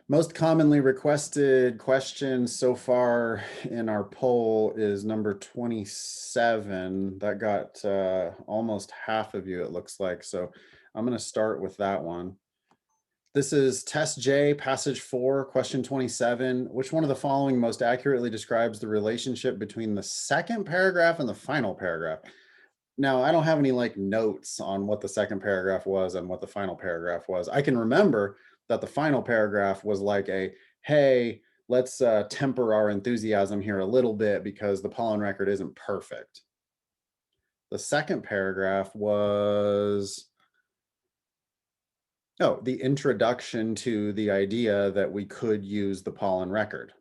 Most commonly requested question so far in our poll is number 27. That got almost half of you, it looks like. So I'm going to start with that one. This is test J, passage 4, question 27. Which one of the following most accurately describes the relationship between the second paragraph and the final paragraph? Now, I don't have any like notes on what the second paragraph was and what the final paragraph was. I can remember that the final paragraph was like a, hey, let's temper our enthusiasm here a little bit because the pollen record isn't perfect. The second paragraph was, oh, the introduction to the idea that we could use the pollen record.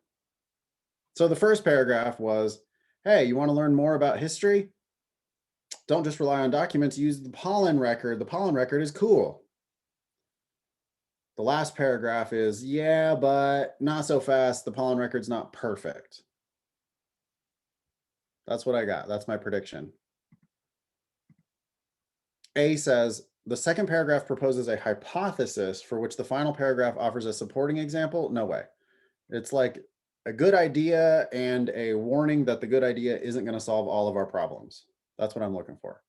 So the first paragraph was, hey, you want to learn more about history? Don't just rely on documents, use the pollen record. The pollen record is cool. The last paragraph is, yeah, but not so fast. The pollen record's not perfect. That's what I got. That's my prediction. A says, the second paragraph proposes a hypothesis for which the final paragraph offers a supporting example. No way. It's like a good idea and a warning that the good idea isn't going to solve all of our problems. That's what I'm looking for.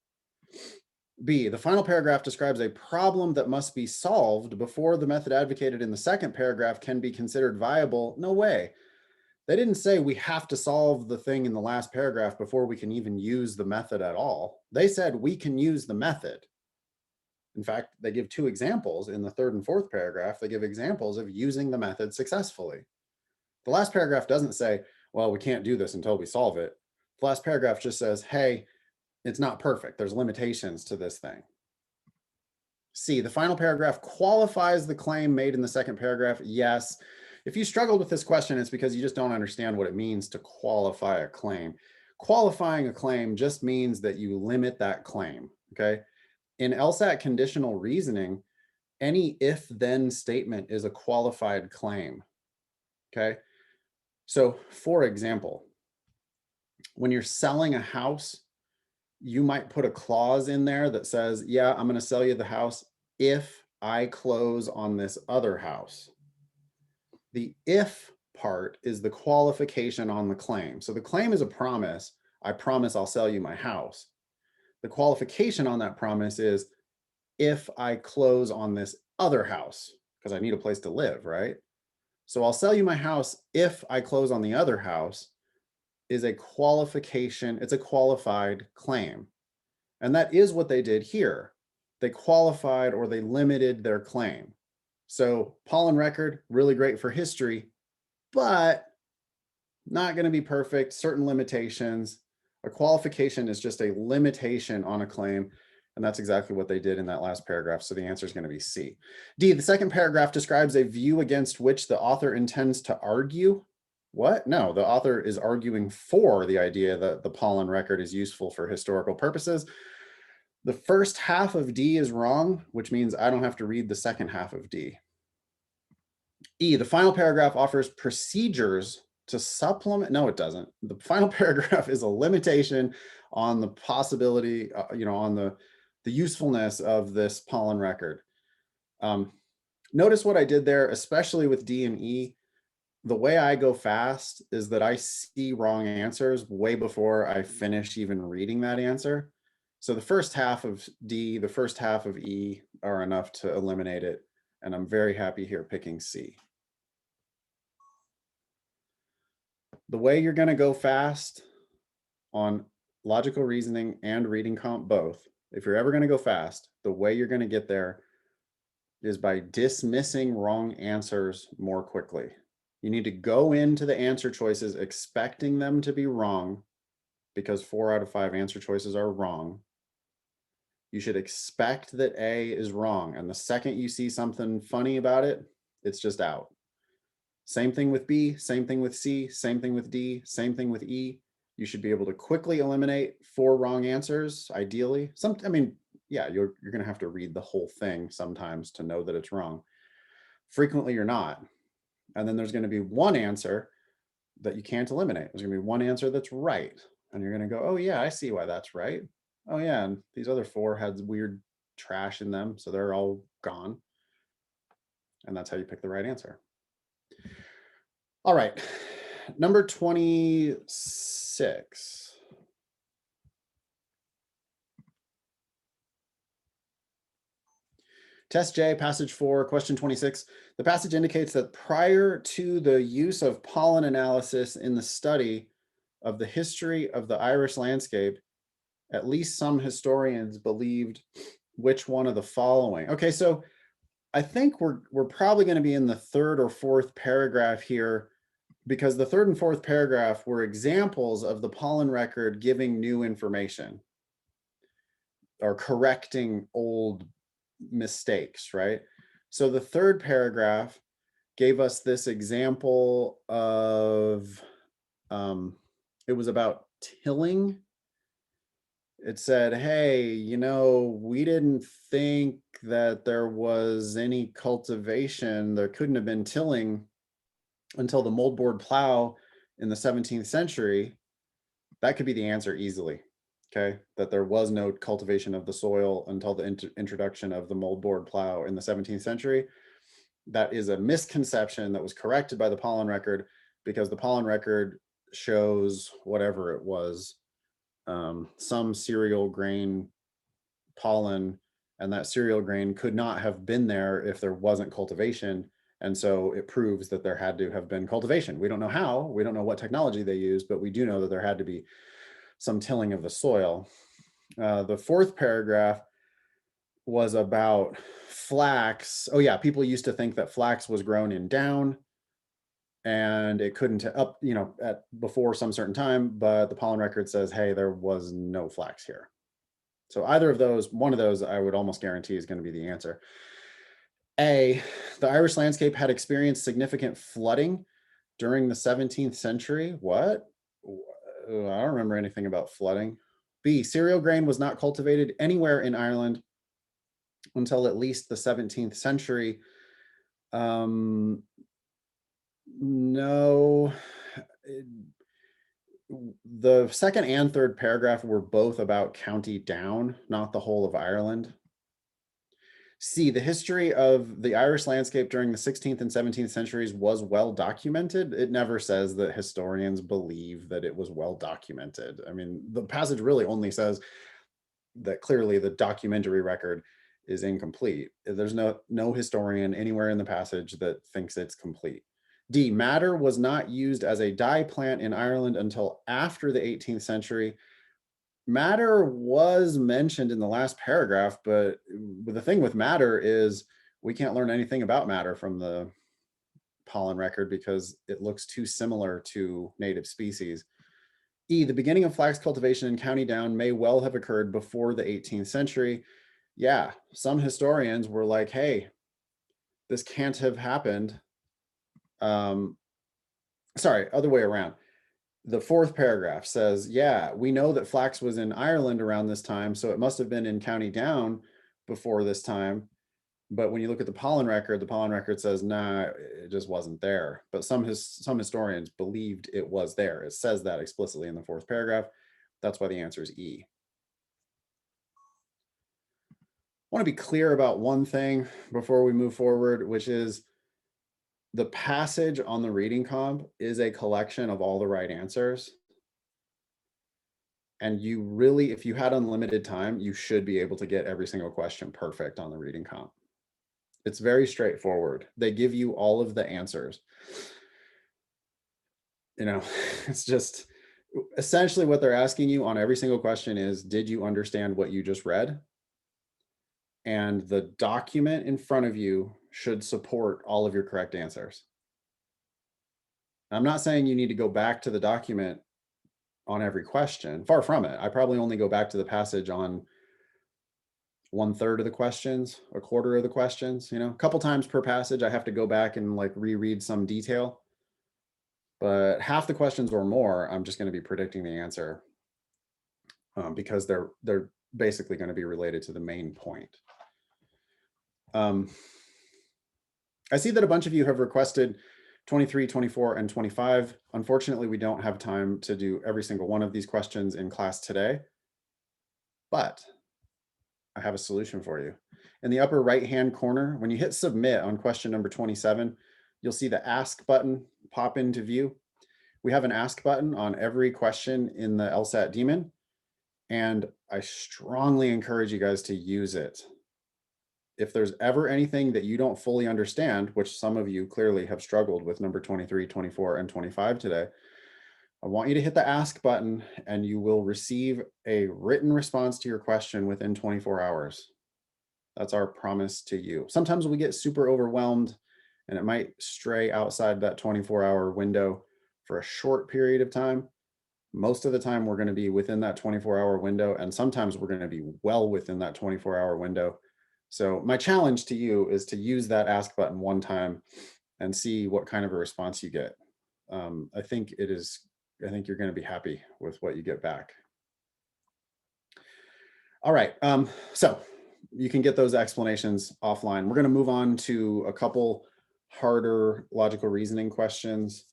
B, the final paragraph describes a problem that must be solved before the method advocated in the second paragraph can be considered viable. No way. They didn't say we have to solve the thing in the last paragraph before we can even use the method at all. They said we can use the method. In fact, they give two examples in the third and fourth paragraph. They give examples of using the method successfully. The last paragraph doesn't say, well, we can't do this until we solve it. The last paragraph just says, hey, it's not perfect. There's limitations to this thing. C, the final paragraph qualifies the claim made in the second paragraph. Yes. If you struggled with this question, it's because you just don't understand what it means to qualify a claim. Qualifying a claim just means that you limit that claim, okay? In LSAT conditional reasoning, any if-then statement is a qualified claim, okay? So for example, when you're selling a house, you might put a clause in there that says, yeah, I'm going to sell you the house if I close on this other house. The if part is the qualification on the claim. So the claim is a promise. I promise I'll sell you my house. The qualification on that promise is if I close on this other house, because I need a place to live, right? So I'll sell you my house if I close on the other house is a qualification. It's a qualified claim. And that is what they did here. They qualified or they limited their claim. So pollen record, really great for history, but not going to be perfect, certain limitations. A qualification is just a limitation on a claim. And that's exactly what they did in that last paragraph. So the answer is going to be C. D, the second paragraph describes a view against which the author intends to argue. What? No, the author is arguing for the idea that the pollen record is useful for historical purposes. The first half of D is wrong, which means I don't have to read the second half of D. E, the final paragraph offers procedures to supplement. No, it doesn't. The final paragraph is a limitation on the possibility, on the usefulness of this pollen record. Notice what I did there, especially with D and E. The way I go fast is that I see wrong answers way before I finish even reading that answer. So the first half of D, the first half of E are enough to eliminate it. And I'm very happy here picking C. The way you're going to go fast on logical reasoning and reading comp both, if you're ever going to go fast, the way you're going to get there is by dismissing wrong answers more quickly. You need to go into the answer choices expecting them to be wrong because 4 out of 5 answer choices are wrong. You should expect that A is wrong. And the second you see something funny about it, it's just out. Same thing with B, same thing with C, same thing with D, same thing with E. You should be able to quickly eliminate 4 wrong answers, ideally. Yeah, you're going to have to read the whole thing sometimes to know that it's wrong. Frequently, you're not. And then there's going to be one answer that you can't eliminate. There's going to be one answer that's right. And you're going to go, oh, yeah, I see why that's right. Oh, yeah, and these other 4 had weird trash in them, so they're all gone. And that's how you pick the right answer. All right, number 26. Test J, passage 4, question 26. The passage indicates that prior to the use of pollen analysis in the study of the history of the Irish landscape, at least some historians believed which one of the following. Okay, so I think we're probably going to be in the third or fourth paragraph here, because the third and fourth paragraph were examples of the pollen record giving new information or correcting old mistakes, right? So the third paragraph gave us this example of, it was about tilling. It said, hey, you know, we didn't think that there was any cultivation, there couldn't have been tilling until the moldboard plow in the 17th century. That could be the answer easily. Okay, that there was no cultivation of the soil until the introduction of the moldboard plow in the 17th century. That is a misconception that was corrected by the pollen record, because the pollen record shows whatever it was, some cereal grain pollen, and that cereal grain could not have been there if there wasn't cultivation. And so it proves that there had to have been cultivation. We don't know how, we don't know what technology they used, but we do know that there had to be some tilling of the soil. The fourth paragraph was about flax. Oh yeah, people used to think that flax was grown in down and it couldn't up, you know, at before some certain time, but the pollen record says, hey, there was no flax here. So either of those, one of those, I would almost guarantee is going to be the answer. A, the Irish landscape had experienced significant flooding during the 17th century. What? I don't remember anything about flooding. B, cereal grain was not cultivated anywhere in Ireland until at least the 17th century. No. The second and third paragraph were both about County Down, not the whole of Ireland. C, the history of the Irish landscape during the 16th and 17th centuries was well documented. It never says that historians believe that it was well documented. I mean, the passage really only says that clearly the documentary record is incomplete. There's no historian anywhere in the passage that thinks it's complete. D, madder was not used as a dye plant in Ireland until after the 18th century. Madder was mentioned in the last paragraph, but the thing with madder is we can't learn anything about madder from the pollen record because it looks too similar to native species. E, the beginning of flax cultivation in County Down may well have occurred before the 18th century. Yeah, some historians were like, hey, this can't have happened. Sorry, other way around. The fourth paragraph says, yeah, we know that flax was in Ireland around this time, so it must have been in County Down before this time. But when you look at the pollen record says, nah, it just wasn't there. But some historians believed it was there. It says that explicitly in the fourth paragraph. That's why the answer is E. I want to be clear about one thing before we move forward, which is the passage on the reading comp is a collection of all the right answers. And you really, if you had unlimited time, you should be able to get every single question perfect on the reading comp. It's very straightforward. They give you all of the answers. You know, it's just essentially what they're asking you on every single question is, did you understand what you just read? And the document in front of you should support all of your correct answers. I'm not saying you need to go back to the document on every question. Far from it. I probably only go back to the passage on 1/3 of the questions, 1/4 of the questions, you know, a couple times per passage. I have to go back and like reread some detail. But half the questions or more, I'm just going to be predicting the answer because they're basically going to be related to the main point. I see that a bunch of you have requested 23, 24, and 25. Unfortunately, we don't have time to do every single one of these questions in class today. But I have a solution for you. In the upper right-hand corner, when you hit submit on question number 27, you'll see the ask button pop into view. We have an ask button on every question in the LSAT daemon, and I strongly encourage you guys to use it. If there's ever anything that you don't fully understand, which some of you clearly have struggled with number 23, 24, and 25 today, I want you to hit the ask button and you will receive a written response to your question within 24 hours. That's our promise to you. Sometimes we get super overwhelmed and it might stray outside that 24-hour window for a short period of time. Most of the time we're going to be within that 24-hour window, and sometimes we're going to be well within that 24-hour window. So my challenge to you is to use that ask button one time and see what kind of a response you get. I think you're going to be happy with what you get back. All right, so you can get those explanations offline. We're going to move on to a couple harder logical reasoning questions.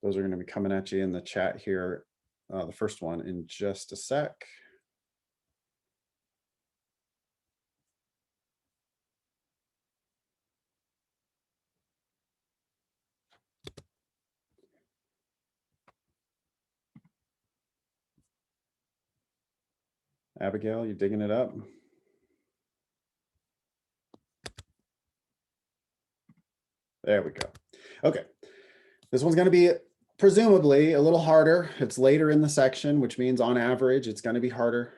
Those are going to be coming at you in the chat here. The first one in just a sec. Abigail, you digging it up? There we go. Okay, this one's going to be presumably a little harder. It's later in the section, which means on average, it's going to be harder.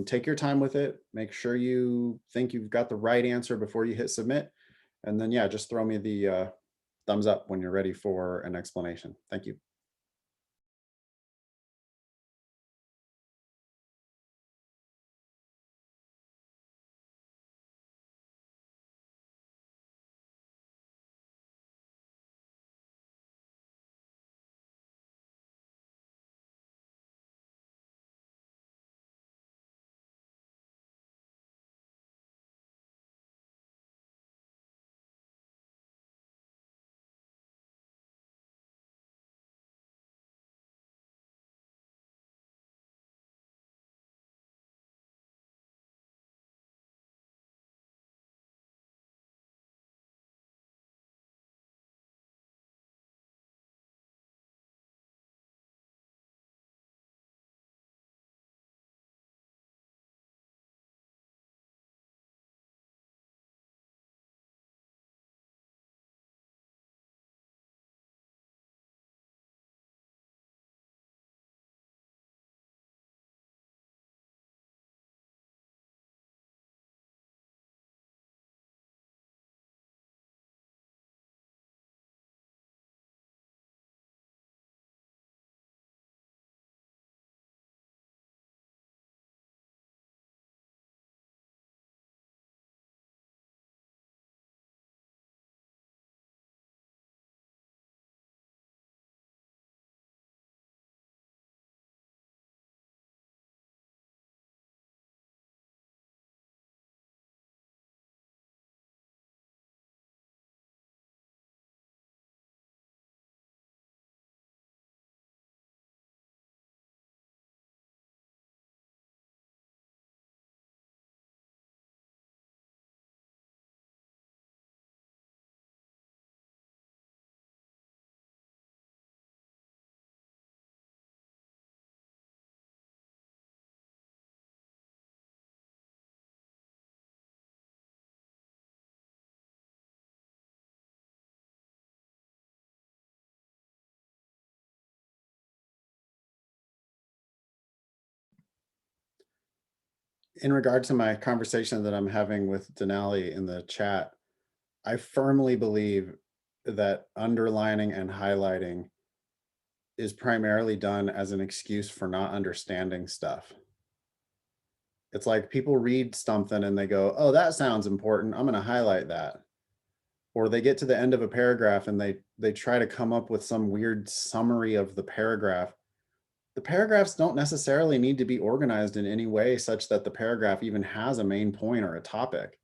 Take your time with it. Make sure you think you've got the right answer before you hit submit. And then, yeah, just throw me the thumbs up when you're ready for an explanation. Thank you. In regard to my conversation that I'm having with Denali in the chat, I firmly believe that underlining and highlighting is primarily done as an excuse for not understanding stuff. It's like people read something and they go, oh, that sounds important, I'm going to highlight that. Or they get to the end of a paragraph and they try to come up with some weird summary of the paragraph. The paragraphs don't necessarily need to be organized in any way such that the paragraph even has a main point or a topic.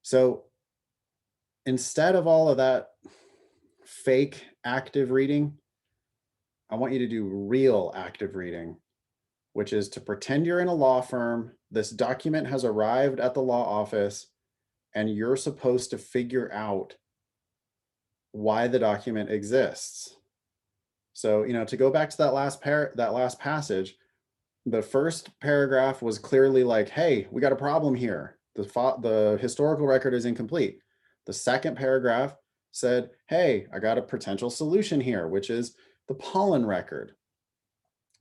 So instead of all of that fake active reading, I want you to do real active reading. which is to pretend you're in a law firm. This document has arrived at the law office, and you're supposed to figure out why the document exists. So, to go back to that last passage, the first paragraph was clearly like, hey, we got a problem here. The historical record is incomplete. The second paragraph said, hey, I got a potential solution here, which is the pollen record.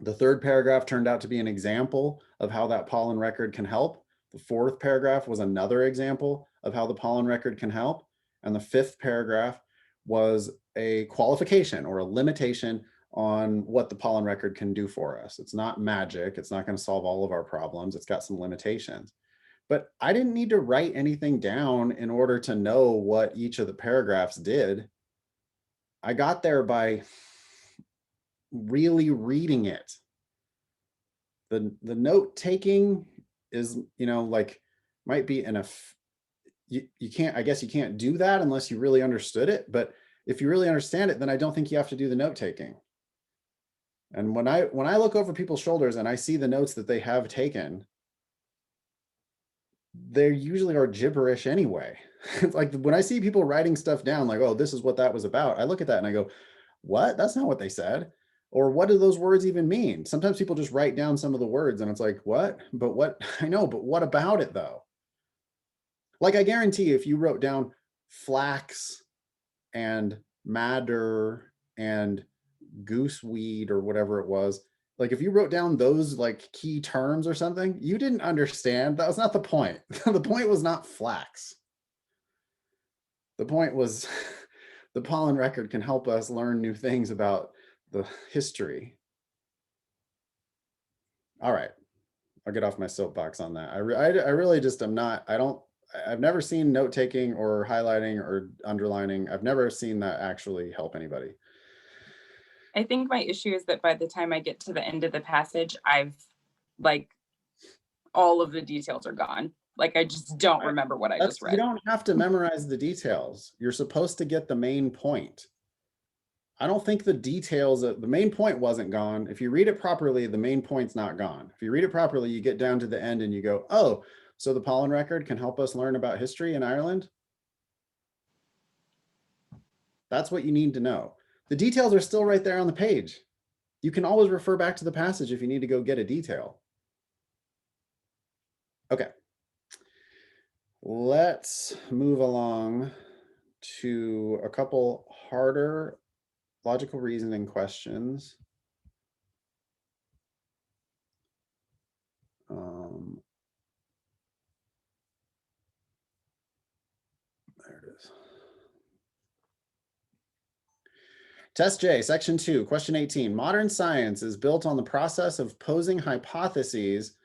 The third paragraph turned out to be an example of how that pollen record can help. The fourth paragraph was another example of how the pollen record can help. And the fifth paragraph was a qualification or a limitation on what the pollen record can do for us. It's not magic. It's not going to solve all of our problems. It's got some limitations. But I didn't need to write anything down in order to know what each of the paragraphs did. I got there by really reading it. The note taking is, might be you can't, I guess you can't do that unless you really understood it. But if you really understand it, then I don't think you have to do the note taking. And when I look over people's shoulders and I see the notes that they have taken, they usually are gibberish anyway. It's like when I see people writing stuff down, like, oh, this is what that was about. I look at that and I go, what? That's not what they said. Or what do those words even mean? Sometimes people just write down some of the words and it's like, what? But what? I know, but what about it though? Like, I guarantee if you wrote down flax and madder and gooseweed or whatever it was, like if you wrote down those like key terms or something, you didn't understand. That was not the point. The point was not flax. The point was the pollen record can help us learn new things about the history. All right, I'll get off my soapbox on that. I really just am not, I've never seen note taking or highlighting or underlining. I've never seen that actually help anybody. I think my issue is that by the time I get to the end of the passage, I've all of the details are gone. Like, I just don't remember what I just read. You don't have to memorize the details. You're supposed to get the main point. I don't think the details, the main point wasn't gone. If you read it properly, the main point's not gone. If you read it properly, you get down to the end and you go, oh, so the pollen record can help us learn about history in Ireland? That's what you need to know. The details are still right there on the page. You can always refer back to the passage if you need to go get a detail. Okay. Let's move along to a couple harder logical reasoning questions. There it is. Test J, section 2, question 18. Modern science is built on the process of posing hypotheses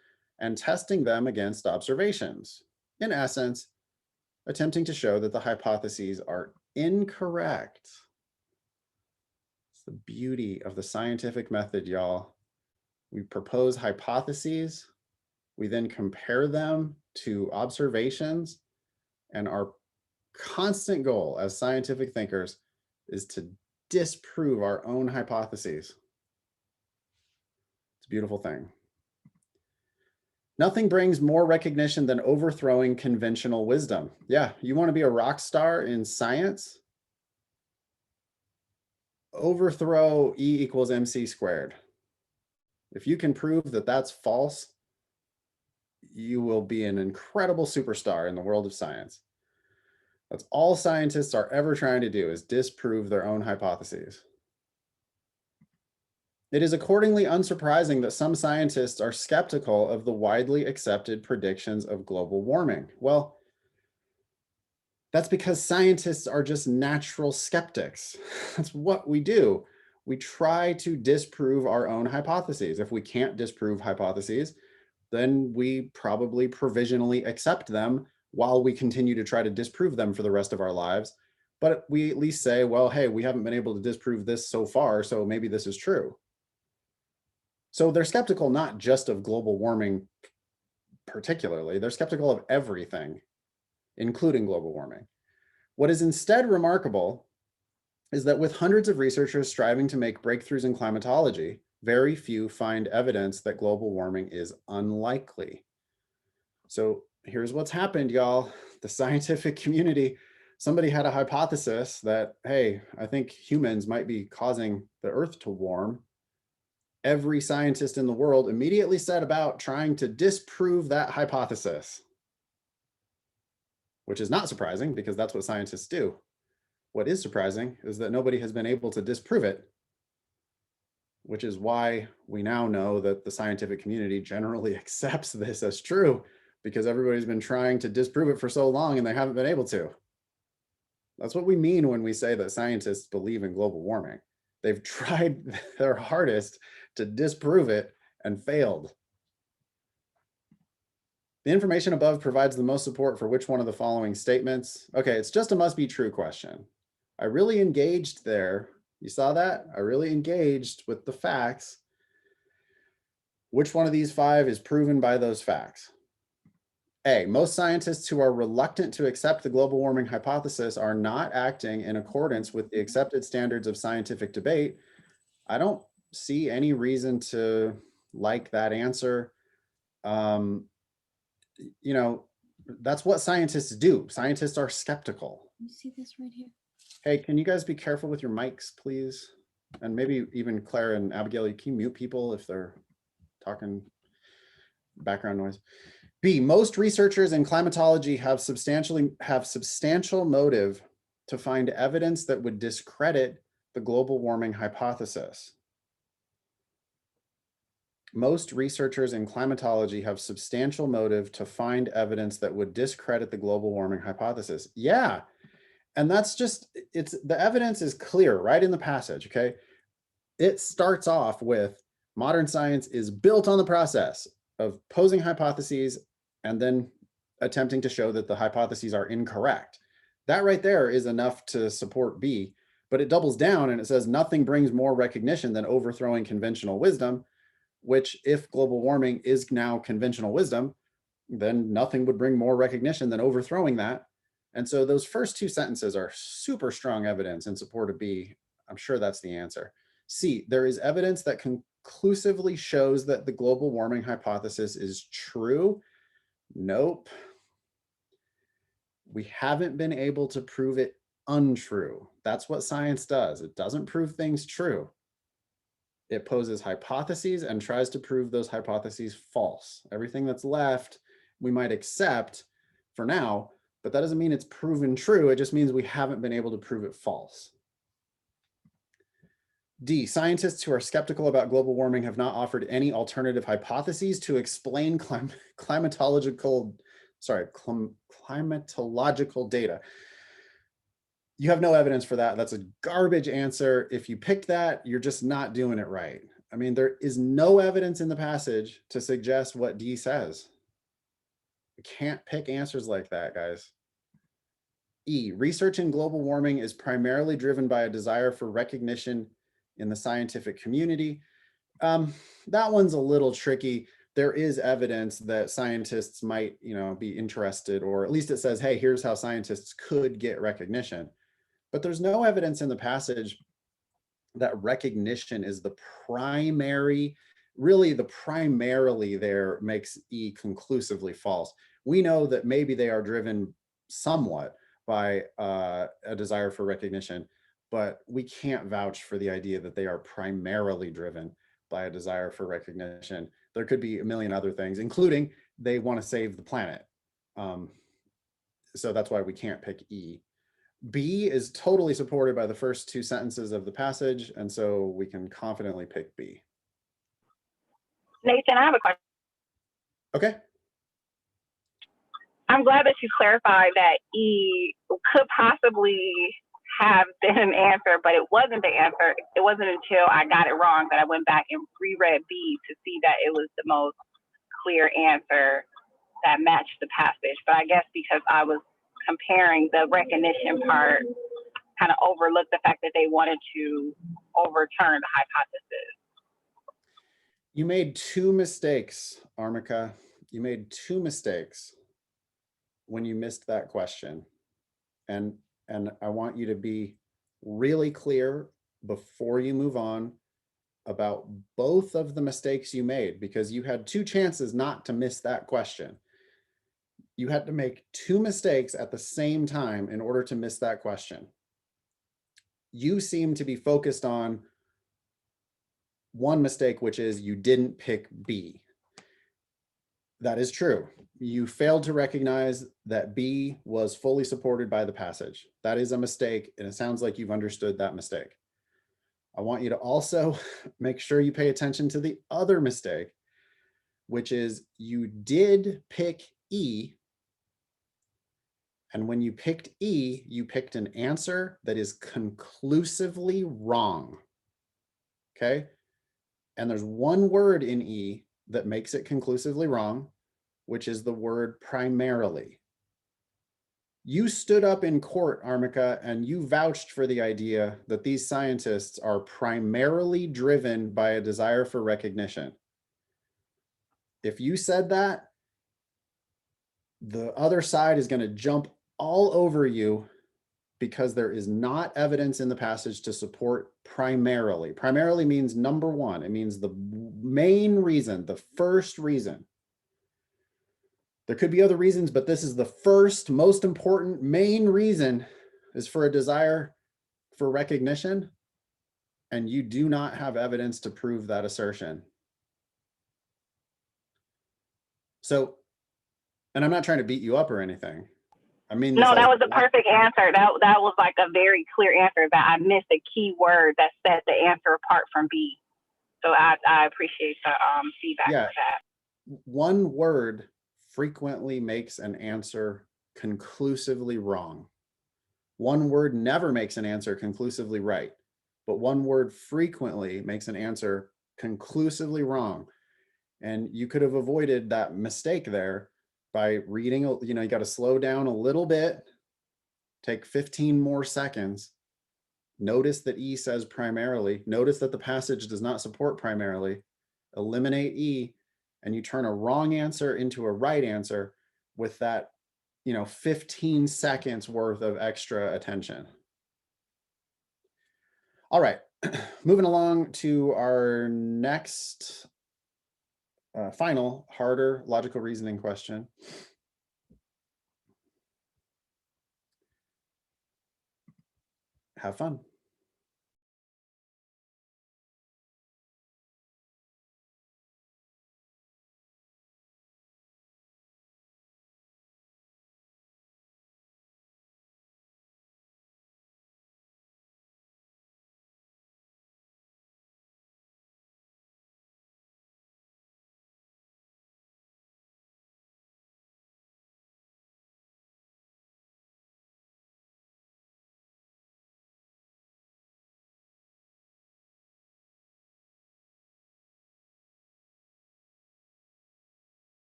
and testing them against observations. In essence, attempting to show that the hypotheses are incorrect. It's the beauty of the scientific method, y'all. We propose hypotheses, we then compare them to observations, and our constant goal as scientific thinkers is to disprove our own hypotheses. It's a beautiful thing. Nothing brings more recognition than overthrowing conventional wisdom. Yeah, you want to be a rock star in science? Overthrow E equals MC squared. If you can prove that that's false, you will be an incredible superstar in the world of science. That's all scientists are ever trying to do, is disprove their own hypotheses. It is accordingly unsurprising that some scientists are skeptical of the widely accepted predictions of global warming. Well, that's because scientists are just natural skeptics. That's what we do. We try to disprove our own hypotheses. If we can't disprove hypotheses, then we probably provisionally accept them while we continue to try to disprove them for the rest of our lives. But we at least say, well, hey, we haven't been able to disprove this so far, so maybe this is true. So they're skeptical not just of global warming particularly, they're skeptical of everything, including global warming. What is instead remarkable is that with hundreds of researchers striving to make breakthroughs in climatology, very few find evidence that global warming is unlikely. So here's what's happened, y'all. The scientific community, somebody had a hypothesis that, hey, I think humans might be causing the Earth to warm. Every scientist in the world immediately set about trying to disprove that hypothesis, which is not surprising because that's what scientists do. What is surprising is that nobody has been able to disprove it, which is why we now know that the scientific community generally accepts this as true, because everybody's been trying to disprove it for so long and they haven't been able to. That's what we mean when we say that scientists believe in global warming. They've tried their hardest to disprove it and failed. The information above provides the most support for which one of the following statements? Okay, it's just a must be true question. I really engaged there. You saw that? I really engaged with the facts. Which one of these 5 is proven by those facts? A, most scientists who are reluctant to accept the global warming hypothesis are not acting in accordance with the accepted standards of scientific debate. I don't see any reason to like that answer. You know, that's what scientists do. Scientists are skeptical. You see this right here? Hey, can you guys be careful with your mics, please? And maybe even Claire and Abigail, you can mute people if they're talking background noise. B, most researchers in climatology have substantial motive to find evidence that would discredit the global warming hypothesis. Most researchers in climatology have substantial motive to find evidence that would discredit the global warming hypothesis. Yeah, and that's just, the evidence is clear right in the passage, okay? It starts off with modern science is built on the process of posing hypotheses and then attempting to show that the hypotheses are incorrect. That right there is enough to support B, but it doubles down and it says nothing brings more recognition than overthrowing conventional wisdom, which if global warming is now conventional wisdom, then nothing would bring more recognition than overthrowing that. And so those first 2 sentences are super strong evidence in support of B. I'm sure that's the answer. C, there is evidence that conclusively shows that the global warming hypothesis is true. Nope. We haven't been able to prove it untrue. That's what science does. It doesn't prove things true. It poses hypotheses and tries to prove those hypotheses false. Everything that's left, we might accept for now, but that doesn't mean it's proven true. It just means we haven't been able to prove it false. D, scientists who are skeptical about global warming have not offered any alternative hypotheses to explain climatological data. You have no evidence for that. That's a garbage answer. If you picked that, you're just not doing it right. I mean, there is no evidence in the passage to suggest what D says. You can't pick answers like that, guys. E, research in global warming is primarily driven by a desire for recognition in the scientific community. That one's a little tricky. There is evidence that scientists might, be interested, or at least it says, hey, here's how scientists could get recognition. But there's no evidence in the passage that recognition is the primary, really the primarily there makes E conclusively false. We know that maybe they are driven somewhat by a desire for recognition, but we can't vouch for the idea that they are primarily driven by a desire for recognition. There could be a million other things, including they want to save the planet. So that's why we can't pick E. B is totally supported by the first 2 sentences of the passage, and so we can confidently pick B. Nathan, I have a question. Okay. I'm glad that you clarified that E could possibly have been an answer, but it wasn't the answer. It wasn't until I got it wrong that I went back and reread B to see that it was the most clear answer that matched the passage. But I guess because I was comparing the recognition part, kind of overlooked the fact that they wanted to overturn the hypothesis. You made 2 mistakes, Armika. You made 2 mistakes when you missed that question. And I want you to be really clear before you move on about both of the mistakes you made, because you had 2 chances not to miss that question. You had to make 2 mistakes at the same time in order to miss that question. You seem to be focused on one mistake, which is you didn't pick B. That is true. You failed to recognize that B was fully supported by the passage. That is a mistake, and it sounds like you've understood that mistake. I want you to also make sure you pay attention to the other mistake, which is you did pick E. And when you picked E, you picked an answer that is conclusively wrong. Okay? And there's one word in E that makes it conclusively wrong, which is the word primarily. You stood up in court, Armika, and you vouched for the idea that these scientists are primarily driven by a desire for recognition. If you said that, the other side is going to jump all over you because there is not evidence in the passage to support primarily. Primarily means number one. It means the main reason, the first reason. There could be other reasons, but this is the first, most important, main reason is for a desire for recognition, and you do not have evidence to prove that assertion. So, and I'm not trying to beat you up or anything. I mean, no, that was a perfect answer. That was like a very clear answer that I missed a key word that set the answer apart from B. So I appreciate the feedback for that. One word frequently makes an answer conclusively wrong. One word never makes an answer conclusively right, but one word frequently makes an answer conclusively wrong. And you could have avoided that mistake there by reading, you got to slow down a little bit, take 15 more seconds, notice that E says primarily, notice that the passage does not support primarily, eliminate E, and you turn a wrong answer into a right answer with that, 15 seconds worth of extra attention. All right, moving along to our next final, harder logical reasoning question. Have fun.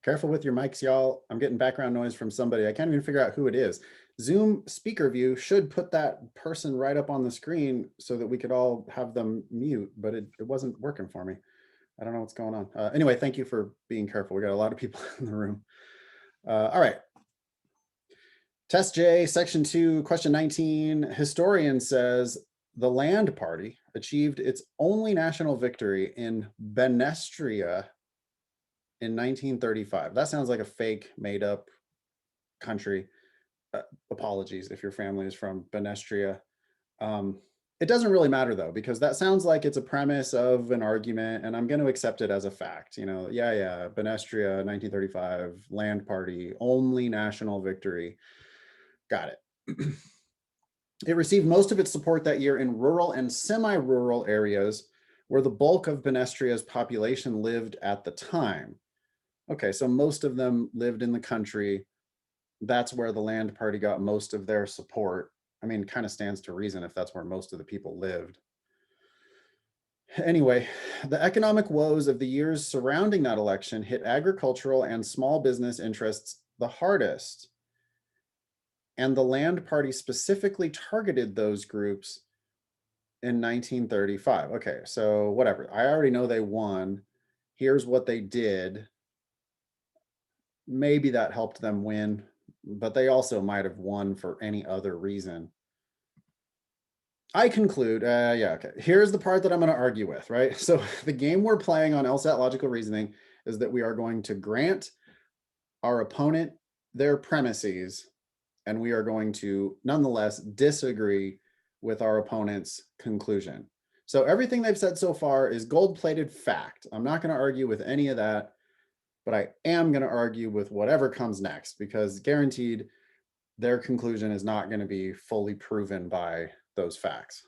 Careful with your mics, y'all. I'm getting background noise from somebody. I can't even figure out who it is. Zoom speaker view should put that person right up on the screen so that we could all have them mute, but it wasn't working for me. I don't know what's going on. Anyway, thank you for being careful. We got a lot of people in the room. All right. Test J, section 2, question 19. Historian says the Land Party achieved its only national victory in Benestria in 1935. That sounds like a fake, made up country. Apologies if your family is from Benestria. It doesn't really matter though, because that sounds like it's a premise of an argument, and I'm going to accept it as a fact. You know, yeah, Benestria, 1935, Land Party, only national victory. Got it. It received most of its support that year in rural and semi-rural areas where the bulk of Benestria's population lived at the time. Okay, so most of them lived in the country. That's where the Land Party got most of their support. I mean, kind of stands to reason if that's where most of the people lived. Anyway, the economic woes of the years surrounding that election hit agricultural and small business interests the hardest. And the Land Party specifically targeted those groups in 1935. Okay, so whatever. I already know they won. Here's what they did. Maybe that helped them win, but they also might have won for any other reason. I conclude, okay. Here's the part that I'm going to argue with, right? So the game we're playing on LSAT logical reasoning is that we are going to grant our opponent their premises, and we are going to nonetheless disagree with our opponent's conclusion. So everything they've said so far is gold-plated fact. I'm not going to argue with any of that, but I am going to argue with whatever comes next, because guaranteed their conclusion is not going to be fully proven by those facts.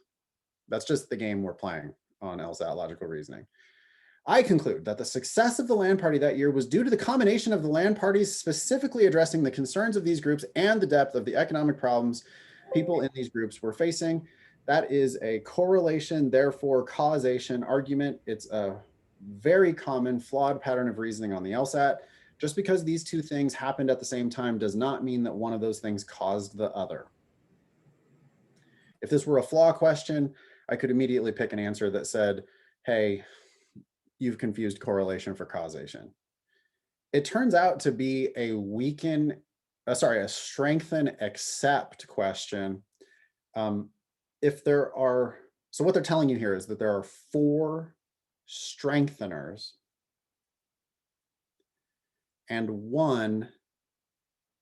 That's just the game we're playing on LSAT logical reasoning. I conclude that the success of the Land Party that year was due to the combination of the Land Parties specifically addressing the concerns of these groups and the depth of the economic problems people in these groups were facing. That is a correlation, therefore causation argument. It's a very common flawed pattern of reasoning on the LSAT. Just because these two things happened at the same time does not mean that one of those things caused the other. If this were a flaw question, I could immediately pick an answer that said, hey, you've confused correlation for causation. It turns out to be a strengthen except question. If there are, so what they're telling you here is that there are 4 strengtheners and 1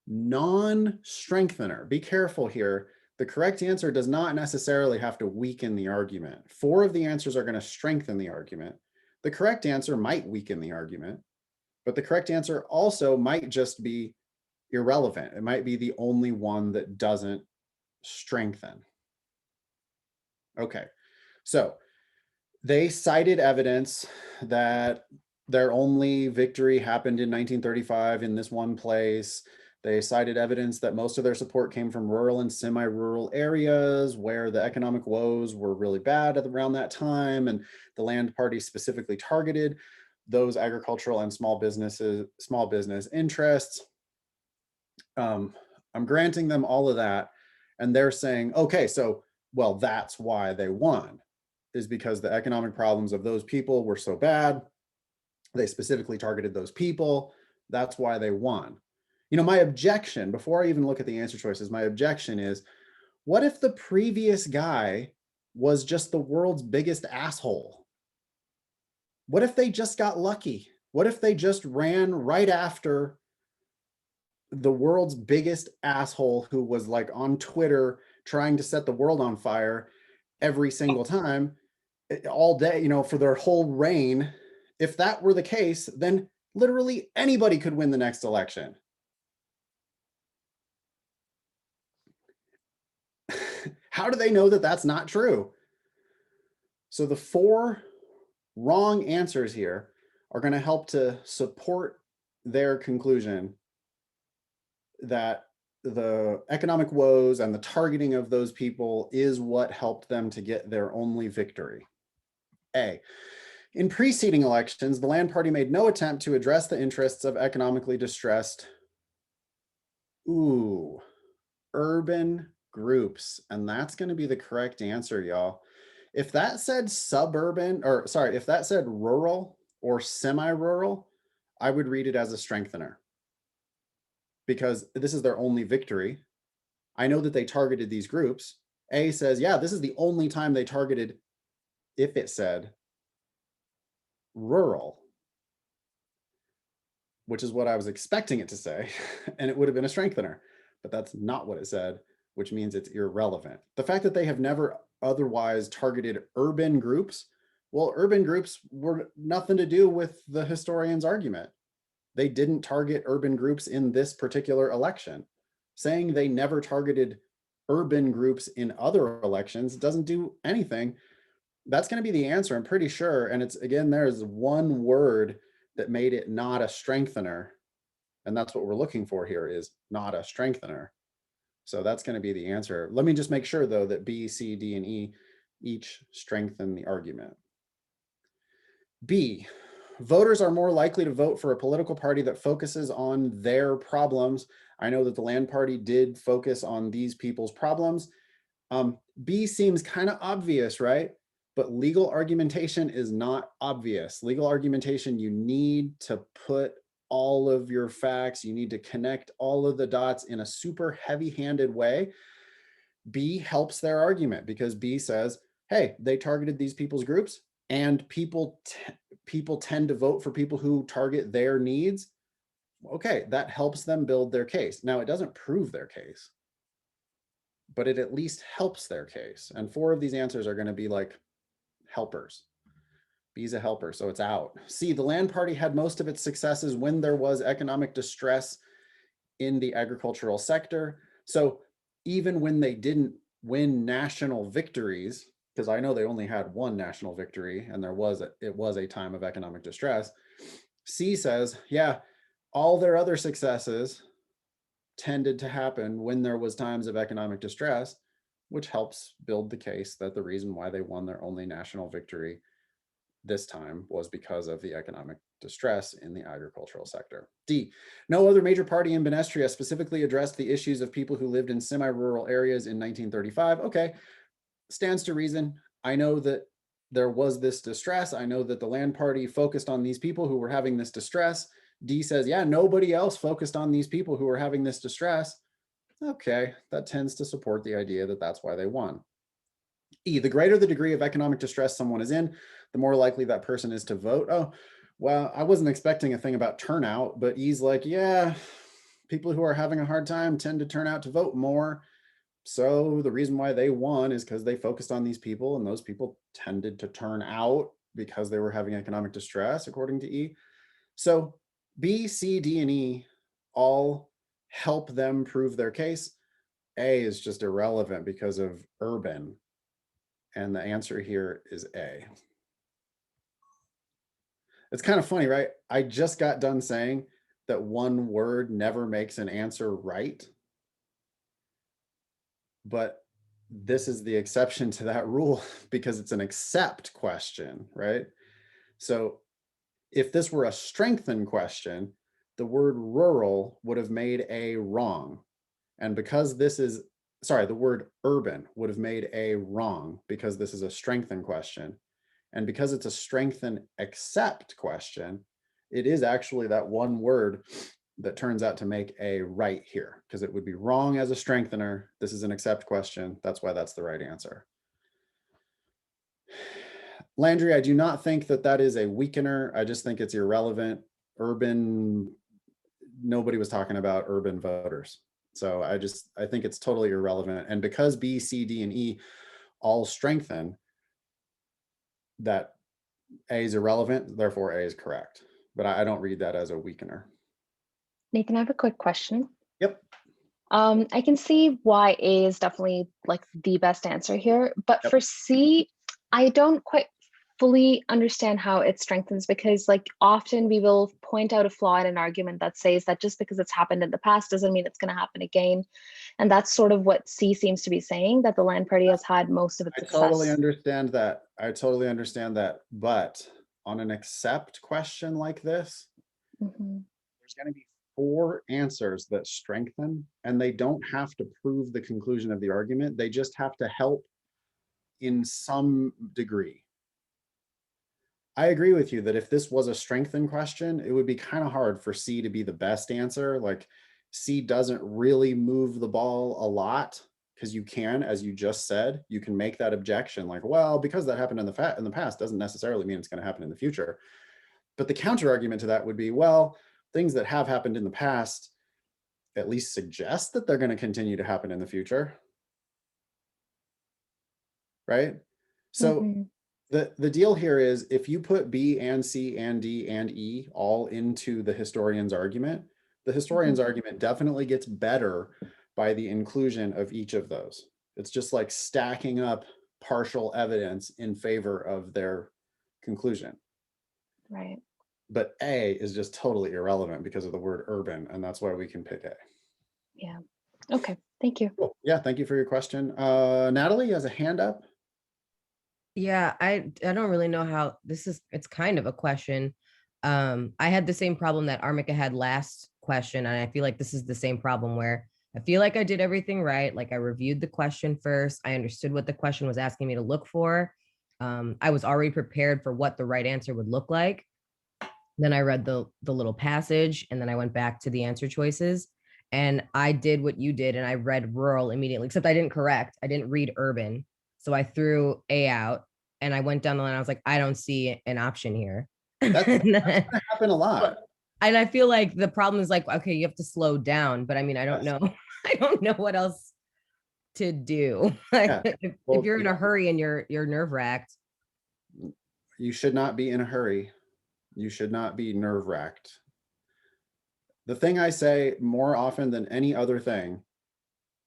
non-strengthener. Be careful here. The correct answer does not necessarily have to weaken the argument. 4 of the answers are going to strengthen the argument. The correct answer might weaken the argument, but the correct answer also might just be irrelevant. It might be the only one that doesn't strengthen. Okay, so they cited evidence that their only victory happened in 1935 in this one place. They cited evidence that most of their support came from rural and semi-rural areas where the economic woes were really bad around that time, and the Land Party specifically targeted those agricultural and small business interests. I'm granting them all of that, and they're saying, okay, so, well, that's why they won, is because the economic problems of those people were so bad. They specifically targeted those people. That's why they won. You know, my objection, before I even look at the answer choices, my objection is, what if the previous guy was just the world's biggest asshole? What if they just got lucky? What if they just ran right after the world's biggest asshole who was like on Twitter trying to set the world on fire every single time, all day, you know, for their whole reign? If that were the case, then literally anybody could win the next election. How do they know that that's not true? So the 4 wrong answers here are going to help to support their conclusion that the economic woes and the targeting of those people is what helped them to get their only victory. A, in preceding elections, the Land Party made no attempt to address the interests of economically distressed urban groups, and that's going to be the correct answer, y'all. If that said suburban, or sorry, if that said rural or semi-rural, I would read it as a strengthener, because this is their only victory. I know that they targeted these groups. A says, yeah, this is the only time they targeted, if it said rural, which is what I was expecting it to say, and it would have been a strengthener, but that's not what it said, which means it's irrelevant. The fact that they have never otherwise targeted urban groups, well, urban groups were nothing to do with the historian's argument. They didn't target urban groups in this particular election. Saying they never targeted urban groups in other elections doesn't do anything. That's going to be the answer, I'm pretty sure. And it's, again, there's one word that made it not a strengthener. And that's what we're looking for here, is not a strengthener. So that's going to be the answer. Let me just make sure, though, that B, C, D, and E each strengthen the argument. B, voters are more likely to vote for a political party that focuses on their problems. I know that the Land Party did focus on these people's problems. B seems kind of obvious, right? But legal argumentation is not obvious. Legal argumentation, you need to put all of your facts, you need to connect all of the dots in a super heavy-handed way. B helps their argument because B says, hey, they targeted these people's groups, and people tend to vote for people who target their needs. Okay, that helps them build their case. Now, it doesn't prove their case, but it at least helps their case. And 4 of these answers are going to be like helpers. B's a helper, so it's out. C, the Land Party had most of its successes when there was economic distress in the agricultural sector. So even when they didn't win national victories, because I know they only had one national victory and it was a time of economic distress, C says, yeah, all their other successes tended to happen when there was times of economic distress, which helps build the case that the reason why they won their only national victory this time was because of the economic distress in the agricultural sector. D, no other major party in Benestria specifically addressed the issues of people who lived in semi-rural areas in 1935. Okay, stands to reason. I know that there was this distress. I know that the Land Party focused on these people who were having this distress. D says, yeah, nobody else focused on these people who were having this distress. Okay, that tends to support the idea that that's why they won. E, the greater the degree of economic distress someone is in, the more likely that person is to vote. Oh, well, I wasn't expecting a thing about turnout, but E's like, yeah, people who are having a hard time tend to turn out to vote more. So the reason why they won is because they focused on these people, and those people tended to turn out because they were having economic distress, according to E. So B, C, D, and E all help them prove their case. A is just irrelevant because of urban. And the answer here is A. It's kind of funny, right? I just got done saying that one word never makes an answer right. But this is the exception to that rule because it's an except question, right? So if this were a strengthen question, the word rural would have made A wrong. And because this is, sorry, the word urban would have made A wrong because this is a strengthen question. And because it's a strengthen except question, it is actually that one word that turns out to make A right here, because it would be wrong as a strengthener. This is an except question. That's why that's the right answer. Landry, I do not think that that is a weakener. I just think it's irrelevant. Urban, nobody was talking about urban voters. So I think it's totally irrelevant. And because B, C, D, and E all strengthen, that A is irrelevant, therefore A is correct. But I don't read that as a weakener. Nathan, I have a quick question. Yep. I can see why A is definitely like the best answer here, but for C, I don't quite fully understand how it strengthens, because like often we will point out a flaw in an argument that says that just because it's happened in the past doesn't mean it's going to happen again. And that's sort of what C seems to be saying, that the Land Party has had most of its success. I totally understand that. I totally understand that. But on an accept question like this, there's going to be 4 answers that strengthen, and they don't have to prove the conclusion of the argument. They just have to help in some degree. I agree with you that if this was a strengthened question, it would be kind of hard for C to be the best answer. Like C doesn't really move the ball a lot, because you can, as you just said, you can make that objection like, well, because that happened in the past doesn't necessarily mean it's going to happen in the future. But the counter argument to that would be, well, things that have happened in the past at least suggest that they're going to continue to happen in the future. Right? So the deal here is, if you put B and C and D and E all into the historian's argument, the historian's argument definitely gets better by the inclusion of each of those. It's just like stacking up partial evidence in favor of their conclusion. Right. But A is just totally irrelevant because of the word urban, and that's why we can pick A. Yeah. Okay. Thank you. Cool. Yeah, thank you for your question. Natalie has a hand up. Yeah, I don't really know how this is. It's kind of a question. I had the same problem that Armika had last question, and I feel like this is the same problem where I feel like I did everything right. Like I reviewed the question first. I understood what the question was asking me to look for. I was already prepared for what the right answer would look like. Then I read the little passage, and then I went back to the answer choices. And I did what you did, and I read rural immediately, except I didn't correct. I didn't read urban. So I threw A out, and I went down the line. I was like, I don't see an option here. That's gonna happen a lot. And I feel like the problem is like, okay, you have to slow down. But I mean, I don't know. I don't know what else to do. Yeah. if Well, you're in a hurry and you're nerve wracked. You should not be in a hurry. You should not be nerve wracked. The thing I say more often than any other thing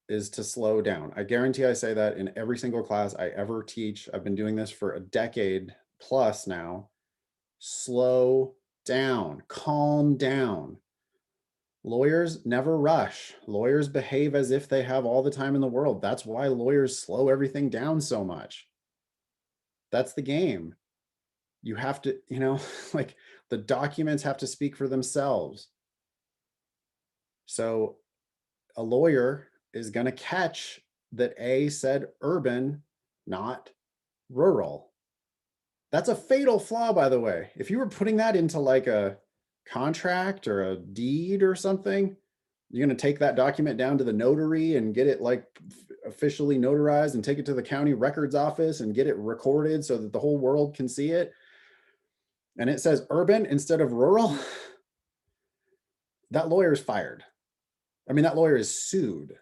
is to slow down. I guarantee I say that in every single class I ever teach. I've been doing this for a decade plus now. Slow down, calm down. Lawyers never rush. Lawyers behave as if they have all the time in the world. That's why lawyers slow everything down so much. That's the game. You have to, like the documents have to speak for themselves. So a lawyer is going to catch that A said urban, not rural. That's a fatal flaw, by the way. If you were putting that into like a contract or a deed or something, you're going to take that document down to the notary and get it like officially notarized and take it to the county records office and get it recorded so that the whole world can see it. And it says urban instead of rural. That lawyer is fired. I mean, that lawyer is sued.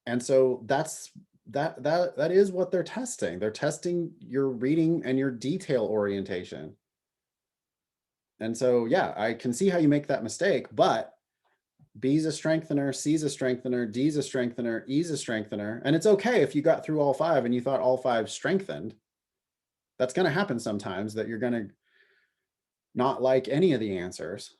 And so that is what they're testing. They're testing your reading and your detail orientation. And so, yeah, I can see how you make that mistake, but B's a strengthener, C's a strengthener, D's a strengthener, E's a strengthener. And it's okay if you got through all five and you thought all five strengthened. That's going to happen sometimes, that you're going to not like any of the answers.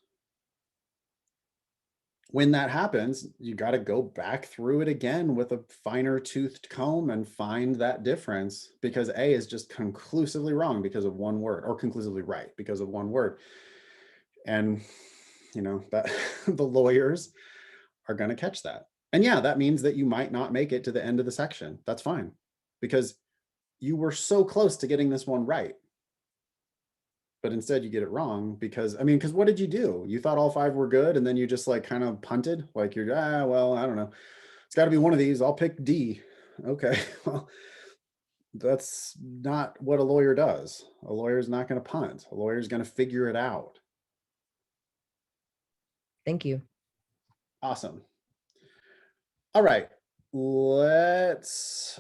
When that happens, you got to go back through it again with a finer toothed comb and find that difference, because A is just conclusively wrong because of one word, or conclusively right because of one word. And that the lawyers are going to catch that. And yeah, that means that you might not make it to the end of the section. That's fine, because you were so close to getting this one right. But instead you get it wrong because what did you do? You thought all five were good, and then you just like kind of punted, like you're, well, I don't know. It's got to be one of these. I'll pick D. Okay, well, that's not what a lawyer does. A lawyer is not going to punt. A lawyer is going to figure it out. Thank you. Awesome. All right, let's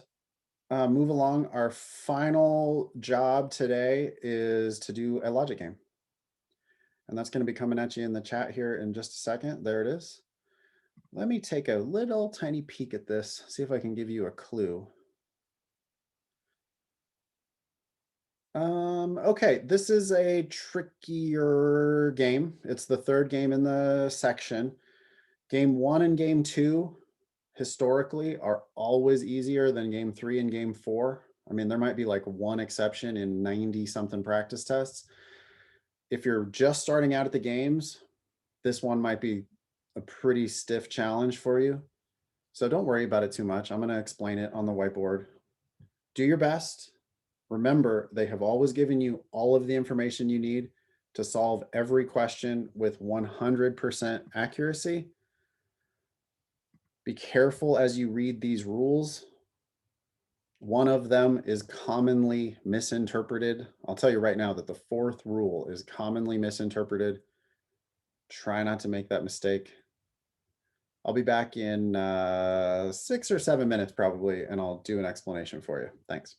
move along. Our final job today is to do a logic game. And that's going to be coming at you in the chat here in just a second. There it is. Let me take a little tiny peek at this, see if I can give you a clue. Okay, this is a trickier game. It's the third game in the section. Game 1 and game 2 historically are always easier than game 3 and game 4. I mean, there might be like one exception in 90 something practice tests. If you're just starting out at the games, this one might be a pretty stiff challenge for you. So don't worry about it too much. I'm going to explain it on the whiteboard. Do your best. Remember, they have always given you all of the information you need to solve every question with 100% accuracy. Be careful as you read these rules. One of them is commonly misinterpreted. I'll tell you right now that the fourth rule is commonly misinterpreted. Try not to make that mistake. I'll be back in 6 or 7 minutes probably, and I'll do an explanation for you. Thanks.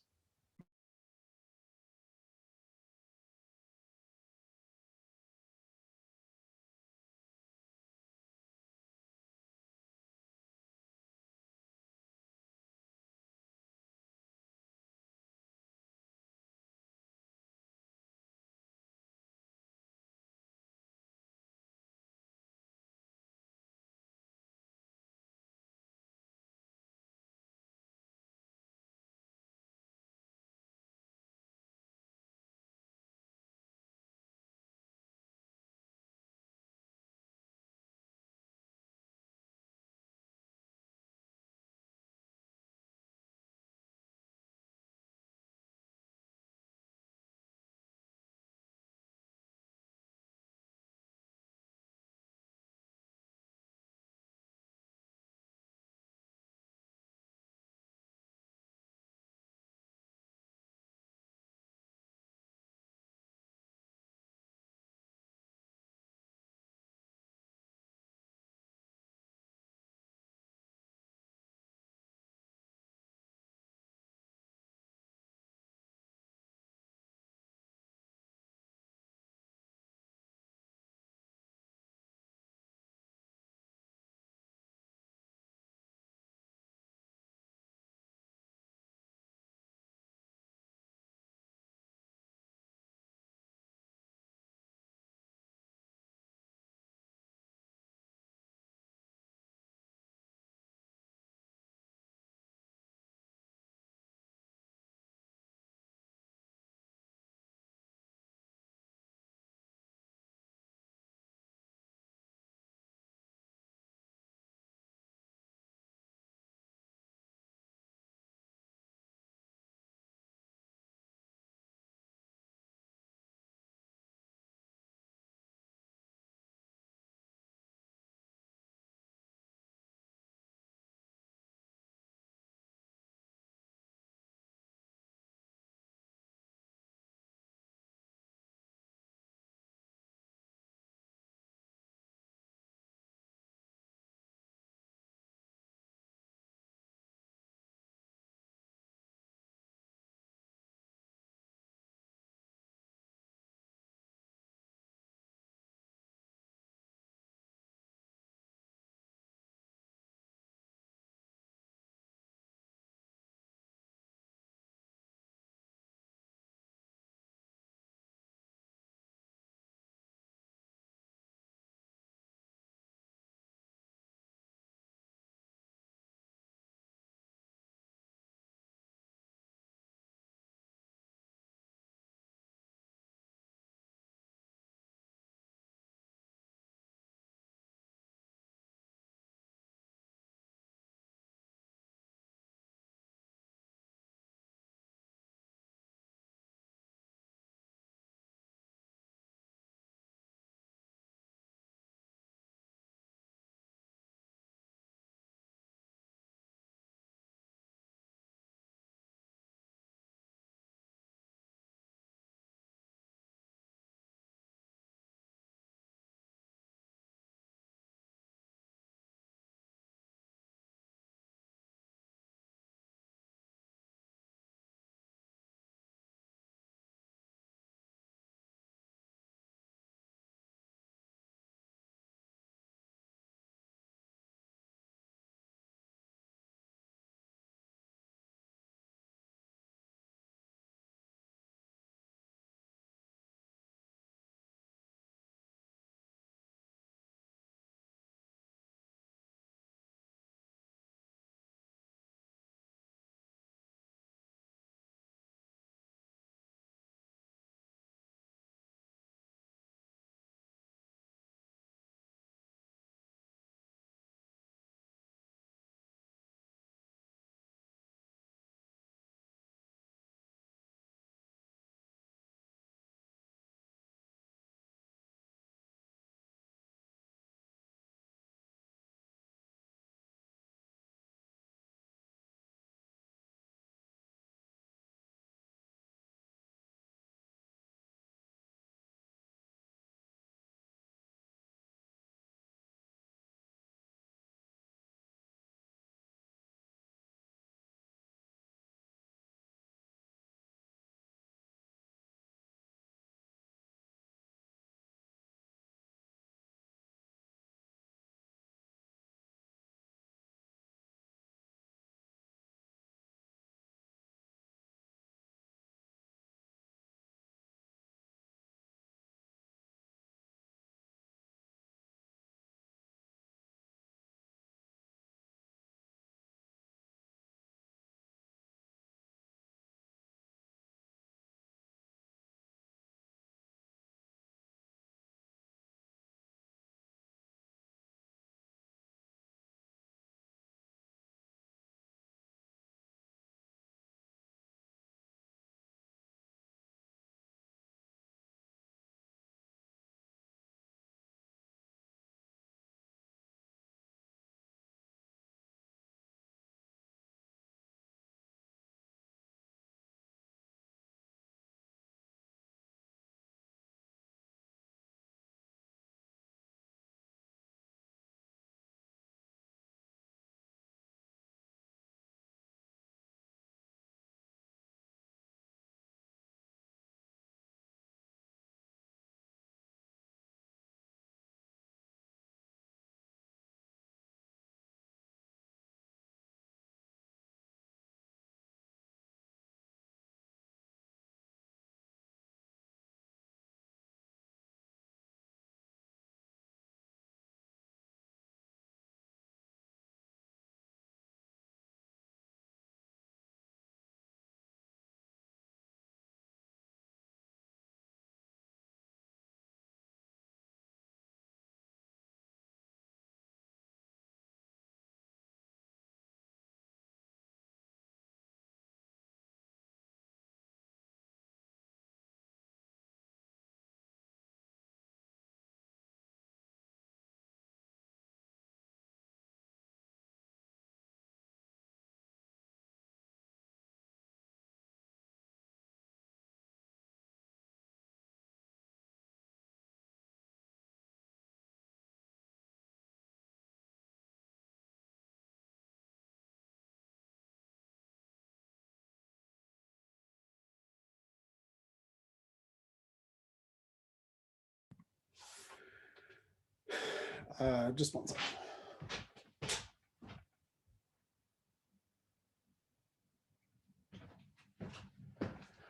Just one second.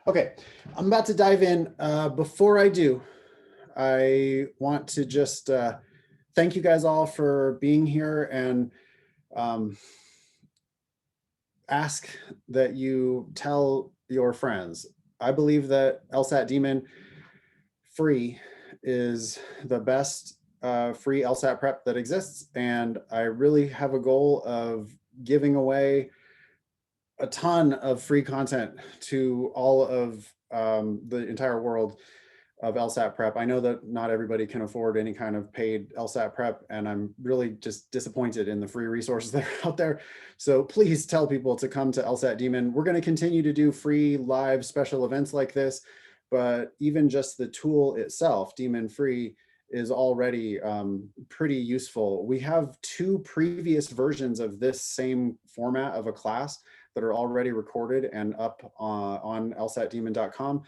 Okay, I'm about to dive in. Before I do, I want to just thank you guys all for being here and ask that you tell your friends. I believe that LSAT Demon free is the best free LSAT prep that exists. And I really have a goal of giving away a ton of free content to all of the entire world of LSAT prep. I know that not everybody can afford any kind of paid LSAT prep, and I'm really just disappointed in the free resources that are out there. So please tell people to come to LSAT Demon. We're going to continue to do free live special events like this, but even just the tool itself, Demon Free, is already pretty useful. We have 2 previous versions of this same format of a class that are already recorded and up on lsatdemon.com.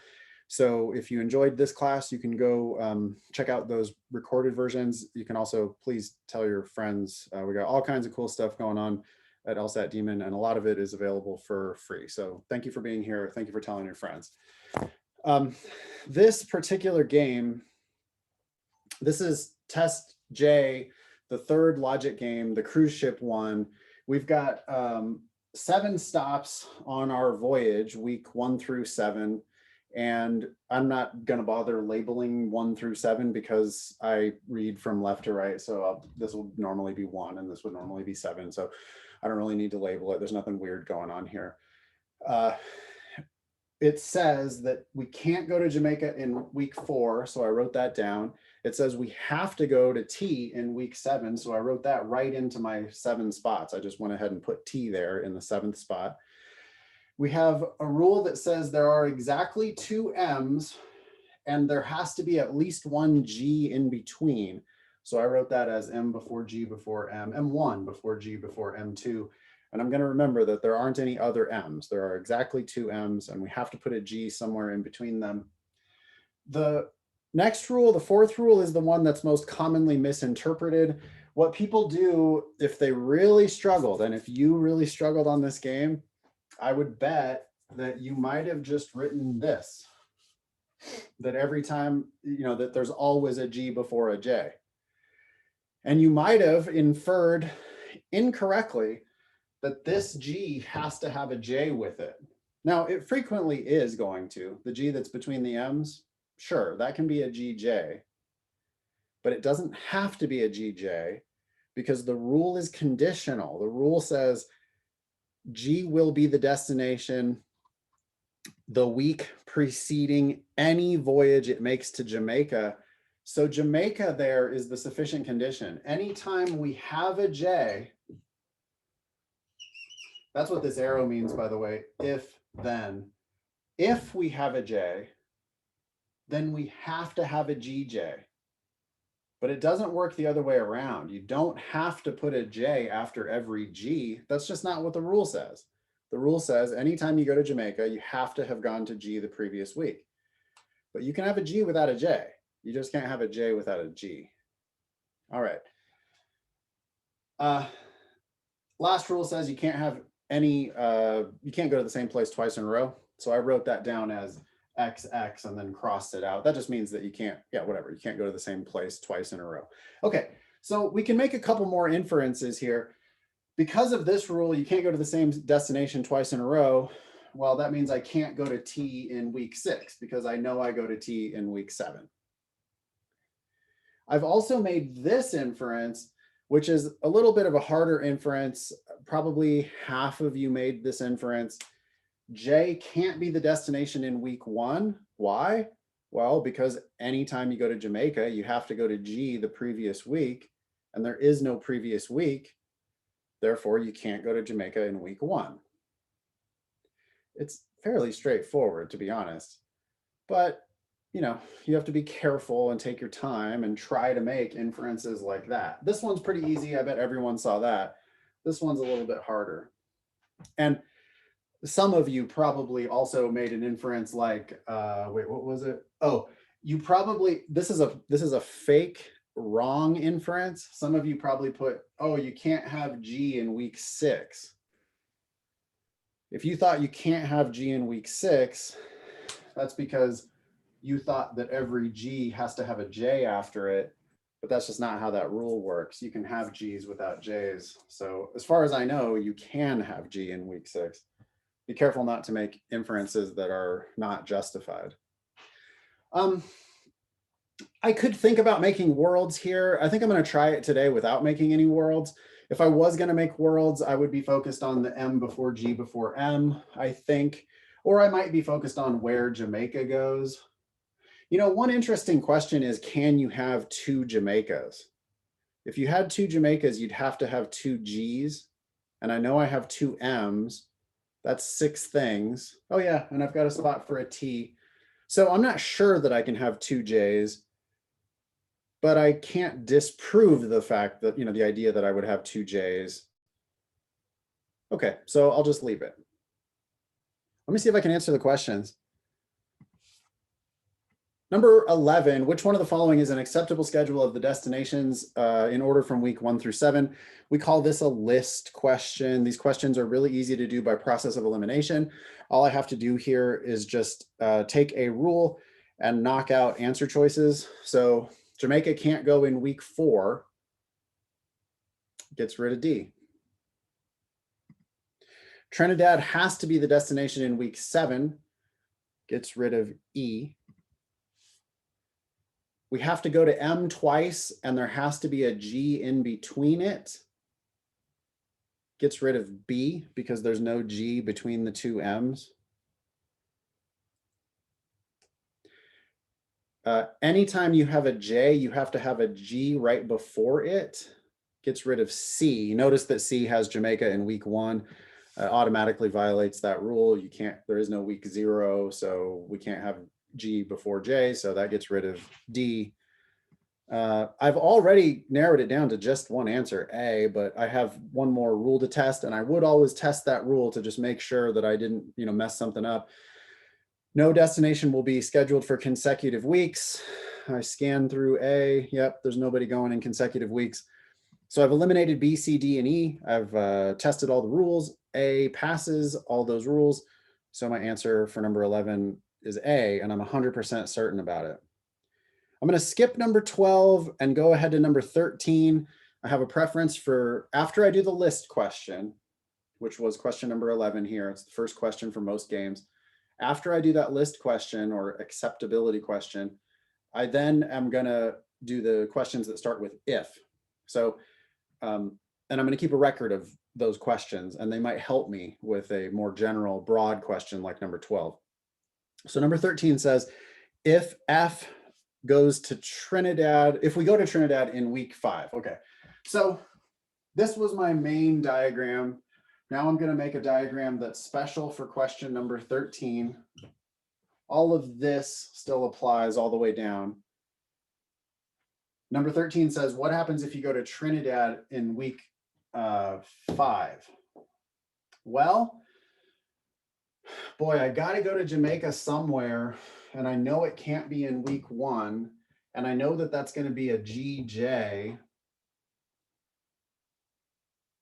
So if you enjoyed this class, you can go check out those recorded versions. You can also please tell your friends. We got all kinds of cool stuff going on at LSAT Demon, and a lot of it is available for free. So thank you for being here. Thank you for telling your friends. This particular game, this is Test J, the 3rd logic game, the cruise ship one. We've got 7 stops on our voyage, week 1 through 7. And I'm not going to bother labeling 1 through 7 because I read from left to right. So this will normally be 1 and this would normally be 7. So I don't really need to label it. There's nothing weird going on here. It says that we can't go to Jamaica in week 4. So I wrote that down. It says we have to go to T in week 7. So I wrote that right into my 7 spots. I just went ahead and put T there in the 7th spot. We have a rule that says there are exactly 2 M's and there has to be at least 1 G in between. So I wrote that as M before G before M, M1 before G before M2. And I'm going to remember that there aren't any other M's. There are exactly 2 M's and we have to put a G somewhere in between them. The next rule, the 4th rule, is the one that's most commonly misinterpreted. What people do if they really struggled, and if you really struggled on this game, I would bet that you might have just written this, that every time, that there's always a G before a J. And you might have inferred incorrectly that this G has to have a J with it. Now, it frequently is going to. The G that's between the M's, sure, that can be a GJ, but it doesn't have to be a GJ because the rule is conditional. The rule says G will be the destination the week preceding any voyage it makes to Jamaica. So Jamaica there is the sufficient condition. Anytime we have a J, that's what this arrow means, by the way, if then. If we have a J, then we have to have a GJ. But it doesn't work the other way around. You don't have to put a J after every G. That's just not what the rule says. The rule says anytime you go to Jamaica, you have to have gone to G the previous week. But you can have a G without a J. You just can't have a J without a G. All right. Last rule says you can't have any, you can't go to the same place twice in a row. So I wrote that down as XX and then crossed it out. That just means that you can't, whatever, you can't go to the same place twice in a row. Okay, so we can make a couple more inferences here. Because of this rule, you can't go to the same destination twice in a row. Well, that means I can't go to T in week 6 because I know I go to T in week 7. I've also made this inference, which is a little bit of a harder inference. Probably half of you made this inference. J can't be the destination in week 1. Why? Well, because anytime you go to Jamaica, you have to go to G the previous week, and there is no previous week. Therefore, you can't go to Jamaica in week 1. It's fairly straightforward, to be honest, but you have to be careful and take your time and try to make inferences like that. This one's pretty easy. I bet everyone saw that. This one's a little bit harder. And some of you probably also made an inference like, wait, what was it? Oh, you probably, this is a fake wrong inference. Some of you probably put, oh, you can't have G in week 6. If you thought you can't have G in week 6, that's because you thought that every G has to have a J after it, but that's just not how that rule works. You can have Gs without Js. So as far as I know, you can have G in week 6. Be careful not to make inferences that are not justified. I could think about making worlds here. I think I'm going to try it today without making any worlds. If I was going to make worlds, I would be focused on the M before G before M, I think, or I might be focused on where Jamaica goes. You know, one interesting question is, can you have 2 Jamaicas? If you had 2 Jamaicas, you'd have to have 2 Gs. And I know I have 2 Ms. That's 6 things. Oh yeah, and I've got a spot for a T. So I'm not sure that I can have 2 Js, but I can't disprove the fact that, you know, the idea that I would have 2 Js. Okay, so I'll just leave it. Let me see if I can answer the questions. Number 11, which one of the following is an acceptable schedule of the destinations in order from week 1 through 7? We call this a list question. These questions are really easy to do by process of elimination. All I have to do here is just take a rule and knock out answer choices. So Jamaica can't go in week 4, gets rid of D. Trinidad has to be the destination in week 7, gets rid of E. We have to go to M twice, and there has to be a G in between it. Gets rid of B because there's no G between the 2 M's. Anytime you have a J, you have to have a G right before it. Gets rid of C. Notice that C has Jamaica in week 1. Automatically violates that rule. You can't, there is no week 0, so we can't have G before J, so that gets rid of D. I've already narrowed it down to just one answer, A, but I have one more rule to test, and I would always test that rule to just make sure that I didn't, you know, mess something up. No destination will be scheduled for consecutive weeks. I scan through A. Yep, there's nobody going in consecutive weeks. So I've eliminated B, C, D, and E. I've tested all the rules. A passes all those rules. So my answer for number 11 is A, and I'm 100% certain about it. I'm going to skip number 12 and go ahead to number 13. I have a preference for after I do the list question, which was question number 11 here. It's the first question for most games. After I do that list question or acceptability question, I then am going to do the questions that start with if. So, and I'm going to keep a record of those questions, and they might help me with a more general, broad question like number 12. So number 13 says, if F goes to Trinidad, if we go to Trinidad in week 5. Okay, so this was my main diagram. Now I'm going to make a diagram that's special for question number 13. All of this still applies all the way down. Number 13 says, what happens if you go to Trinidad in week 5? Well, boy, I got to go to Jamaica somewhere, and I know it can't be in week 1, and I know that that's going to be a GJ.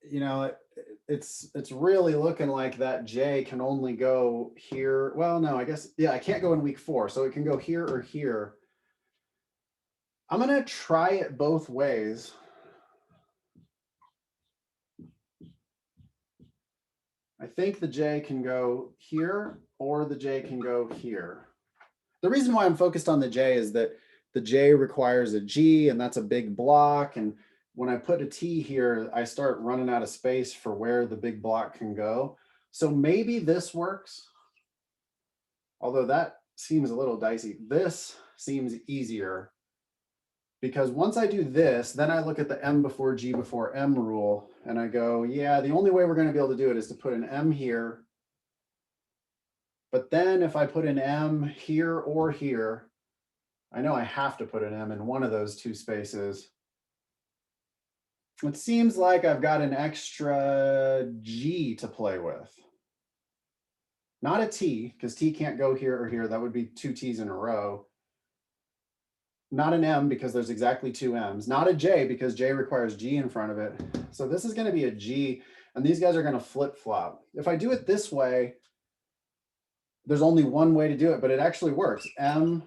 You know, it's really looking like that J can only go here. Well, no, I guess, yeah, I can't go in week 4, so it can go here or here. I'm going to try it both ways. I think the J can go here or the J can go here. The reason why I'm focused on the J is that the J requires a G, and that's a big block. And when I put a T here, I start running out of space for where the big block can go. So maybe this works, although that seems a little dicey. This seems easier because once I do this, then I look at the M before G before M rule, and I go, yeah, the only way we're going to be able to do it is to put an M here. But then if I put an M here or here, I know I have to put an M in one of those 2 spaces. It seems like I've got an extra G to play with. Not a T, because T can't go here or here. That would be 2 T's in a row. not an M because there's exactly two M's, not a J because J requires G in front of it. So this is going to be a G, and these guys are going to flip flop. If I do it this way, there's only one way to do it, but it actually works. M,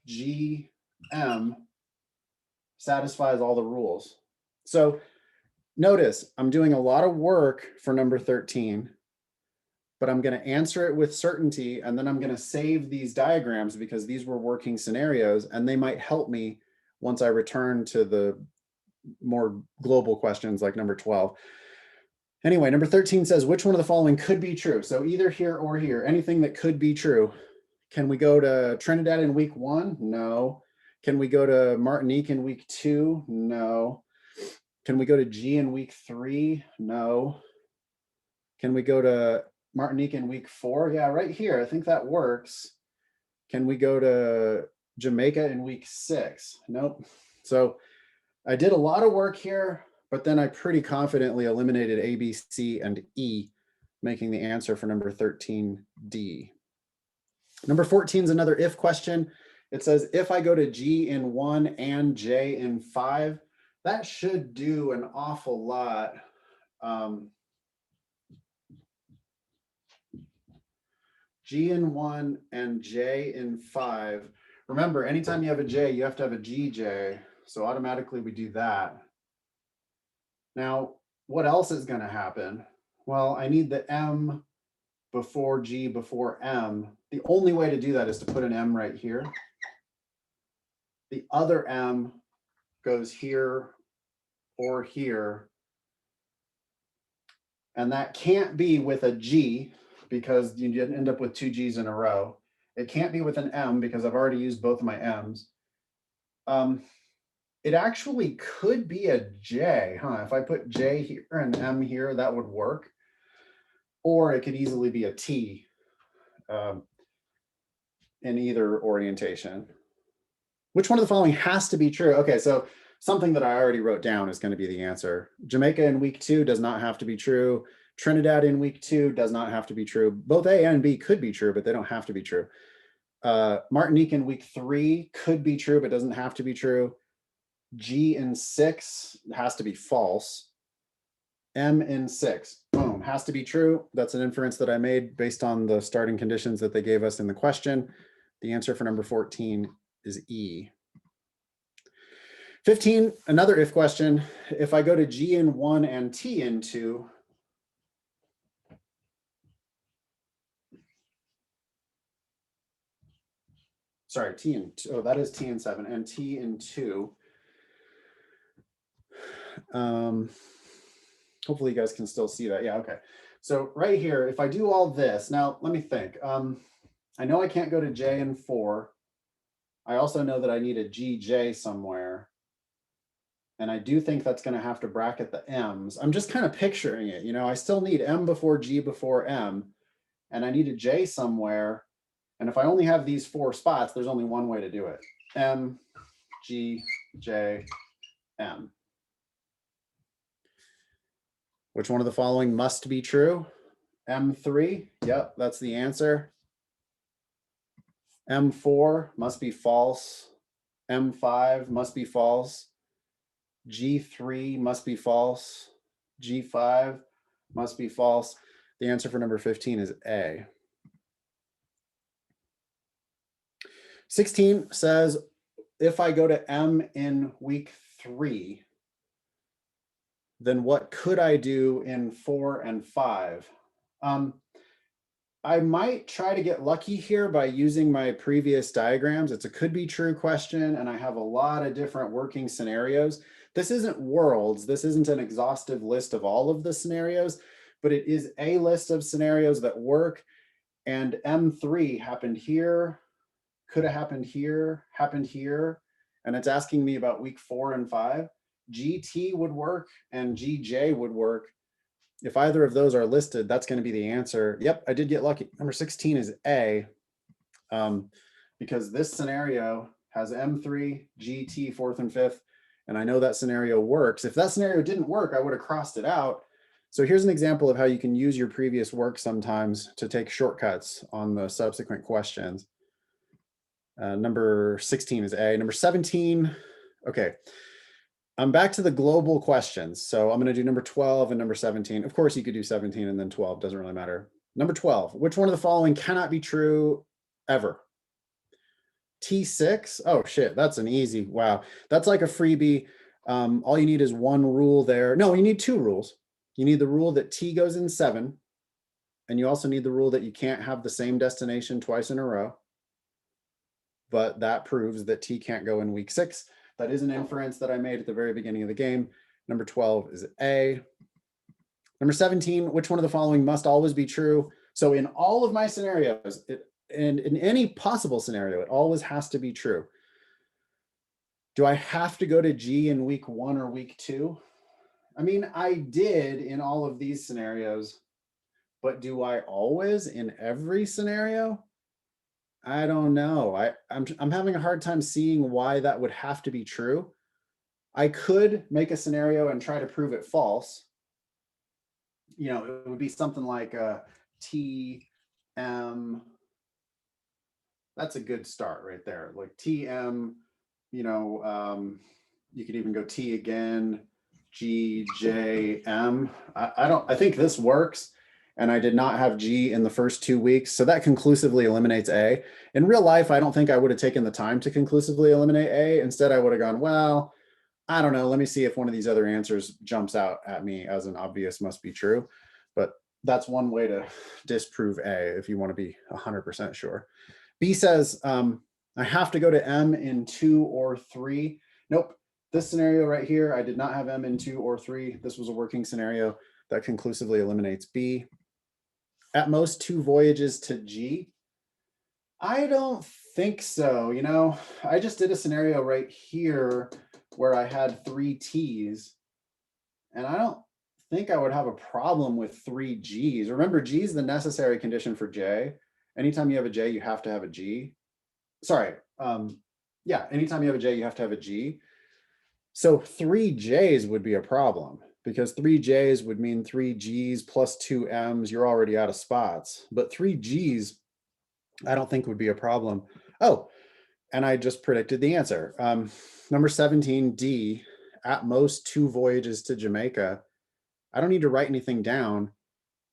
G, M satisfies all the rules. So notice I'm doing a lot of work for number 13, but I'm going to answer it with certainty, and then I'm going to save these diagrams because these were working scenarios, and they might help me once I return to the more global questions like number 12. Anyway, number 13 says, which one of the following could be true? So either here or here, anything that could be true. Can we go to Trinidad in week 1? No. Can we go to Martinique in week 2? No. Can we go to G in week 3? No. Can we go to Martinique in week 4? Yeah, right here. I think that works. Can we go to Jamaica in week 6? Nope. So I did a lot of work here, but then I pretty confidently eliminated A, B, C, and E, making the answer for number 13D. Number 14 is another if question. It says, if I go to G in 1 and J in 5, that should do an awful lot. G in 1 and J in 5. Remember, anytime you have a J, you have to have a GJ. So automatically we do that. Now, what else is going to happen? Well, I need the M before G before M. The only way to do that is to put an M right here. The other M goes here or here. And that can't be with a G because you didn't end up with two G's in a row. It can't be with an M because I've already used both of my M's. It actually could be a J, huh? If I put J here and M here, that would work. Or it could easily be a T in either orientation. Which one of the following has to be true? Okay, so something that I already wrote down is going to be the answer. Jamaica in week 2 does not have to be true. Trinidad in week 2 does not have to be true. Both A and B could be true, but they don't have to be true. Martinique in week 3 could be true, but doesn't have to be true. G in 6 has to be false. M in 6, boom, has to be true. That's an inference that I made based on the starting conditions that they gave us in the question. The answer for number 14 is E. 15, another if question. If I go to G in 1 and T in 2, sorry, T in 2, oh, that is T in 7, and T in 2. Hopefully you guys can still see that. Yeah, okay. So right here, if I do all this, now let me think. I know I can't go to J in 4. I also know that I need a GJ somewhere. And I do think that's going to have to bracket the M's. I'm just kind of picturing it. You know, I still need M before G before M, and I need a J somewhere. And if I only have these 4 spots, there's only one way to do it. M, G, J, M. Which one of the following must be true? M3, yep, that's the answer. M4 must be false. M5 must be false. G3 must be false. G5 must be false. The answer for number 15 is A. 16 says, if I go to M in week 3, then what could I do in 4 and 5? I might try to get lucky here by using my previous diagrams. It's a could be true question, and I have a lot of different working scenarios. This isn't worlds. This isn't an exhaustive list of all of the scenarios, but it is a list of scenarios that work. And M3 happened here, could have happened here, and it's asking me about week 4 and 5. GT would work and GJ would work. If either of those are listed, that's going to be the answer. Yep, I did get lucky. Number 16 is A, because this scenario has M3, GT, 4th and 5th, and I know that scenario works. If that scenario didn't work, I would have crossed it out. So here's an example of how you can use your previous work sometimes to take shortcuts on the subsequent questions. Number 16 is A. Number 17, okay. I'm back to the global questions. So I'm going to do number 12 and number 17. Of course, you could do 17 and then 12, doesn't really matter. Number 12, which one of the following cannot be true ever? T6, oh shit, that's an easy, wow. That's like a freebie. All you need is one rule there. No, you need two rules. You need the rule that T goes in 7, and you also need the rule that you can't have the same destination twice in a row. But that proves that T can't go in week 6. That is an inference that I made at the very beginning of the game. Number 12 is A. Number 17, which one of the following must always be true? So in all of my scenarios, and in any possible scenario, it always has to be true. Do I have to go to G in week 1 or week 2? I mean, I did in all of these scenarios, but do I always in every scenario? I don't know. I'm having a hard time seeing why that would have to be true. I could make a scenario and try to prove it false. You know, it would be something like TM. That's a good start right there. Like TM, you know, you could even go T again, G, J, M. I think this works. And I did not have G in the first 2 weeks. So that conclusively eliminates A. In real life, I don't think I would have taken the time to conclusively eliminate A. Instead, I would have gone, well, I don't know. Let me see if one of these other answers jumps out at me as an obvious must be true. But that's one way to disprove A if you want to be 100% sure. B says, I have to go to M in 2 or 3. Nope. This scenario right here, I did not have M in 2 or 3. This was a working scenario that conclusively eliminates B. At most 2 voyages to G. I don't think so. You know, I just did a scenario right here where I had 3 T's, and I don't think I would have a problem with 3 G's. Remember, G is the necessary condition for J. Anytime you have a J, you have to have a G. Sorry. Yeah, anytime you have a J, you have to have a G. So 3 J's would be a problem, because 3 J's would mean 3 G's plus 2 M's. You're already out of spots. But 3 G's, I don't think would be a problem. Oh, and I just predicted the answer. Number 17, D, at most 2 voyages to Jamaica. I don't need to write anything down,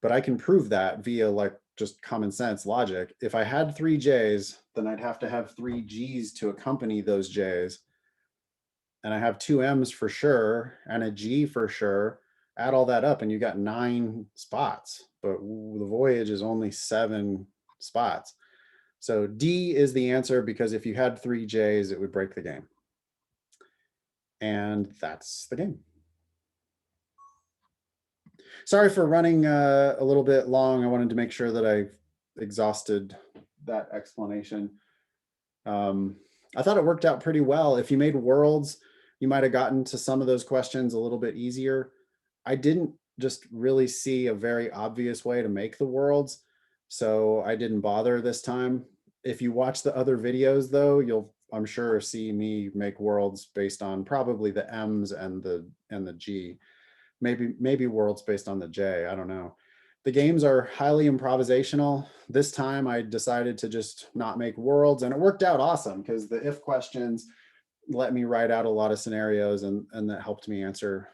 but I can prove that via like just common sense logic. If I had 3 J's, then I'd have to have 3 G's to accompany those J's. And I have 2 M's for sure and a G for sure. Add all that up and you got 9 spots, but the voyage is only 7 spots. So D is the answer, because if you had 3 J's, it would break the game. And that's the game. Sorry for running a little bit long. I wanted to make sure that I exhausted that explanation. I thought it worked out pretty well. If you made worlds, you might have gotten to some of those questions a little bit easier. I didn't just really see a very obvious way to make the worlds, so I didn't bother this time. If you watch the other videos though, you'll, I'm sure, see me make worlds based on probably the M's and the G. Maybe worlds based on the J, I don't know. The games are highly improvisational. This time I decided to just not make worlds, and it worked out awesome because the if questions let me write out a lot of scenarios, and that helped me answer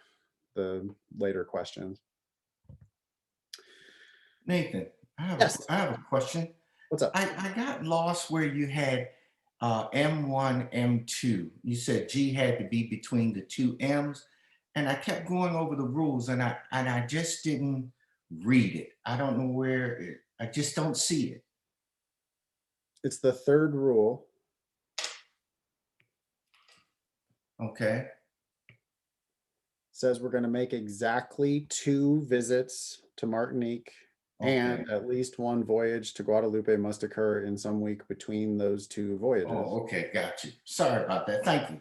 the later questions. Nathan, I have a question. What's up? I got lost where you had M1, M2. You said G had to be between the 2 M's, and I kept going over the rules, and I just didn't read it. I don't know where I just don't see it. It's the 3rd rule. Okay. Says we're going to make exactly 2 visits to Martinique, and at least 1 voyage to Guadalupe must occur in some week between those 2 voyages. Oh, okay, got you. Sorry about that. Thank you.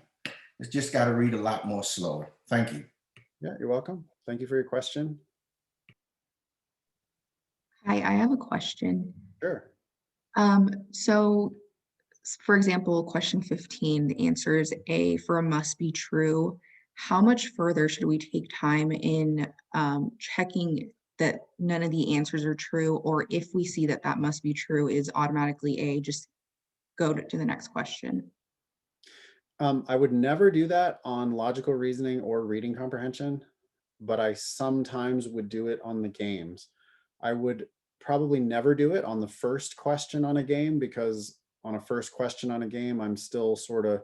It's just got to read a lot more slower. Thank you. Yeah, you're welcome. Thank you for your question. Hi, I have a question. Sure. So for example, question 15, the answer is A for a must be true. How much further should we take time in checking that none of the answers are true, or if we see that that must be true is automatically A, just go to the next question? I would never do that on logical reasoning or reading comprehension, but I sometimes would do it on the games. I would probably never do it on the first question on a game, because on a first question on a game, I'm still sort of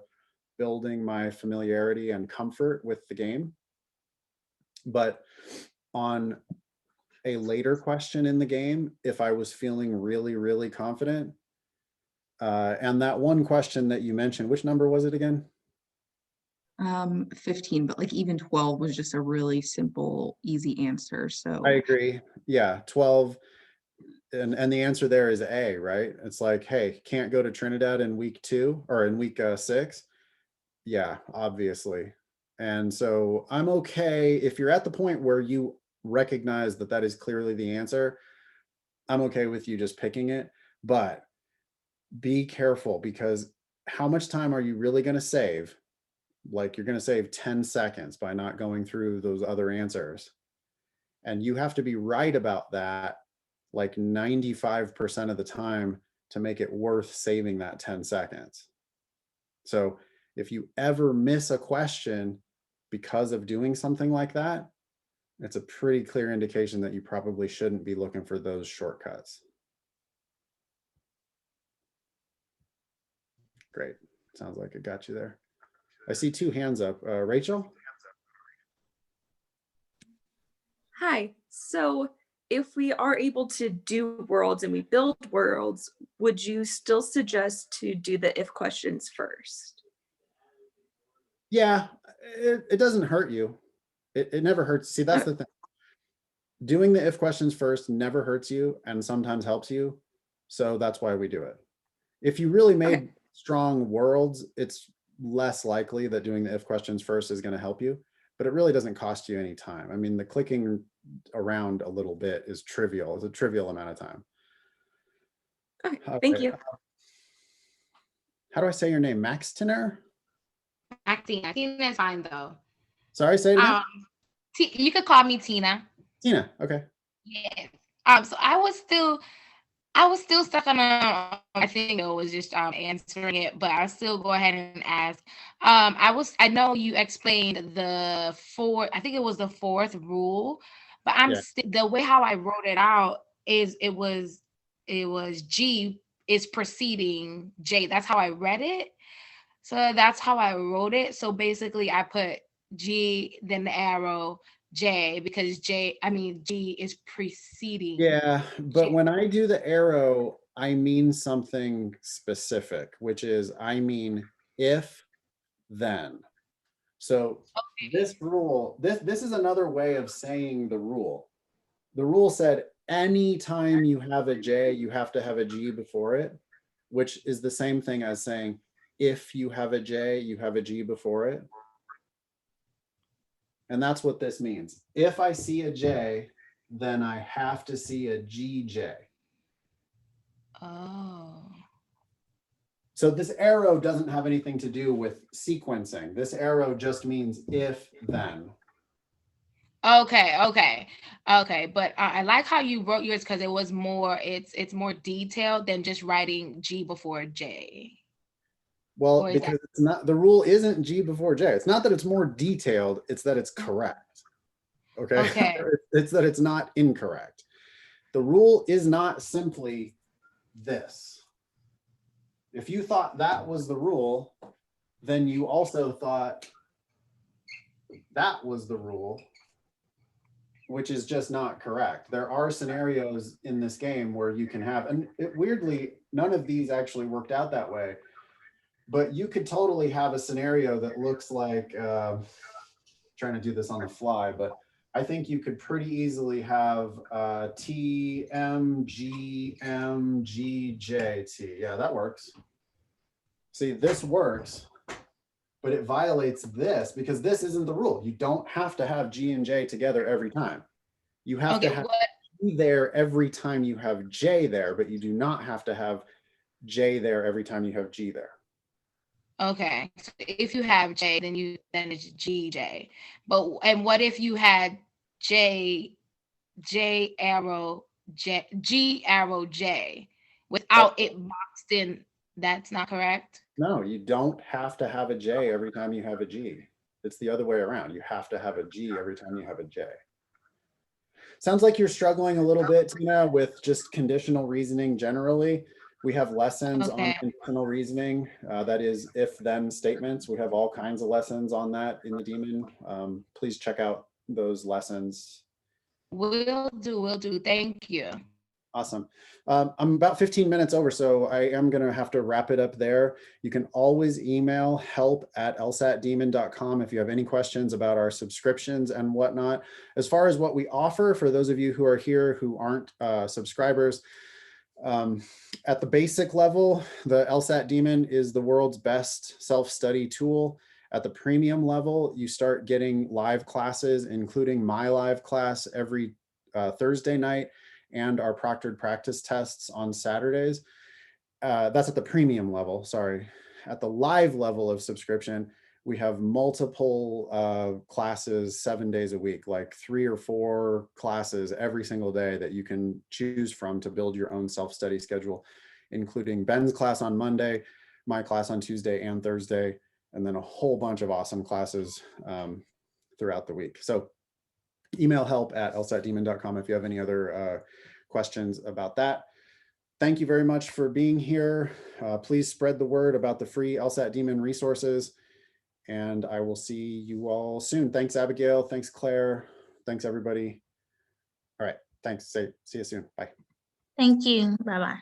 building my familiarity and comfort with the game. But on a later question in the game, if I was feeling really, really confident, and that one question that you mentioned, which number was it again? 15, but like even 12 was just a really simple, easy answer. So I agree. Yeah, 12. And the answer there is A, right? It's like, hey, can't go to Trinidad in week 2 or in week 6. Yeah, obviously. And so I'm okay if you're at the point where you recognize that that is clearly the answer. I'm okay with you just picking it, but be careful, because how much time are you really going to save? Like, you're going to save 10 seconds by not going through those other answers. And you have to be right about that like 95% of the time to make it worth saving that 10 seconds. So if you ever miss a question because of doing something like that, it's a pretty clear indication that you probably shouldn't be looking for those shortcuts. Great. Sounds like it got you there. I see 2 hands up. Rachel? Hi. So if we are able to do worlds and we build worlds, would you still suggest to do the if questions first? Yeah, it doesn't hurt you. It never hurts. See, that's the thing. Doing the if questions first never hurts you and sometimes helps you. So that's why we do it. If you really made strong worlds, it's less likely that doing the if questions first is going to help you, but it really doesn't cost you any time. I mean, the clicking around a little bit is trivial. It's a trivial amount of time. Okay, thank you. How do I say your name? Max Tiner? Tina. Tina is fine though. Sorry, say it again. You could call me Tina. Tina, okay. Yes. So I was still stuck on I think it was just answering it, but I'll still go ahead and ask. I know you explained the I think it was the 4th rule, but the way how I wrote it out is it was G is preceding J. That's how I read it. So that's how I wrote it. So basically I put G, then the arrow, J, because G is preceding. Yeah, but J. when I do the arrow, I mean something specific, which is I mean if, then. So this rule, this is another way of saying the rule. The rule said anytime you have a J, you have to have a G before it, which is the same thing as saying if you have a J, you have a G before it. And that's what this means. If I see a J, then I have to see a GJ. Oh. So this arrow doesn't have anything to do with sequencing. This arrow just means if, then. Okay. But I like how you wrote yours because it was more, it's more detailed than just writing G before J. Well, because it's not, the rule isn't G before J. It's not that it's more detailed, it's that it's correct. Okay. It's that it's not incorrect. The rule is not simply this. If you thought that was the rule, then you also thought that was the rule, which is just not correct. There are scenarios in this game where you can have, and weirdly, none of these actually worked out that way, but you could totally have a scenario that looks like, trying to do this on the fly, but I think you could pretty easily have T, M, G, M, G, J, T. Yeah, that works. See, this works, but it violates this because this isn't the rule. You don't have to have G and J together every time. You have to have G there every time you have J there, but you do not have to have J there every time you have G there. Okay, so if you have J, then it's GJ. And what if you had J arrow J, G arrow J, without it boxed in That's not correct? No, you don't have to have a J every time you have a G. It's the other way around. You have to have a G every time you have a J. Sounds like you're struggling a little bit, Tina, with just conditional reasoning generally. We have lessons on conditional reasoning. That is if-then statements. We have all kinds of lessons on that in the Demon. Please check out those lessons. Will do. Thank you. Awesome. I'm about 15 minutes over, so I am going to have to wrap it up there. You can always email help@lsatdemon.com if you have any questions about our subscriptions and whatnot. As far as what we offer, for those of you who are here who aren't subscribers, at the basic level, the LSAT Demon is the world's best self-study tool. At the premium level, you start getting live classes, including my live class every Thursday night, and our proctored practice tests on Saturdays. That's at the premium level, sorry. At the live level of subscription, we have multiple classes 7 days a week, like 3 or 4 classes every single day that you can choose from to build your own self-study schedule, including Ben's class on Monday, my class on Tuesday and Thursday, and then a whole bunch of awesome classes throughout the week. So email help@lsatdemon.com if you have any other questions about that. Thank you very much for being here. Please spread the word about the free LSAT Demon resources, and I will see you all soon. Thanks, Abigail. Thanks, Claire. Thanks, everybody. All right. Thanks. See you soon. Bye. Thank you. Bye-bye.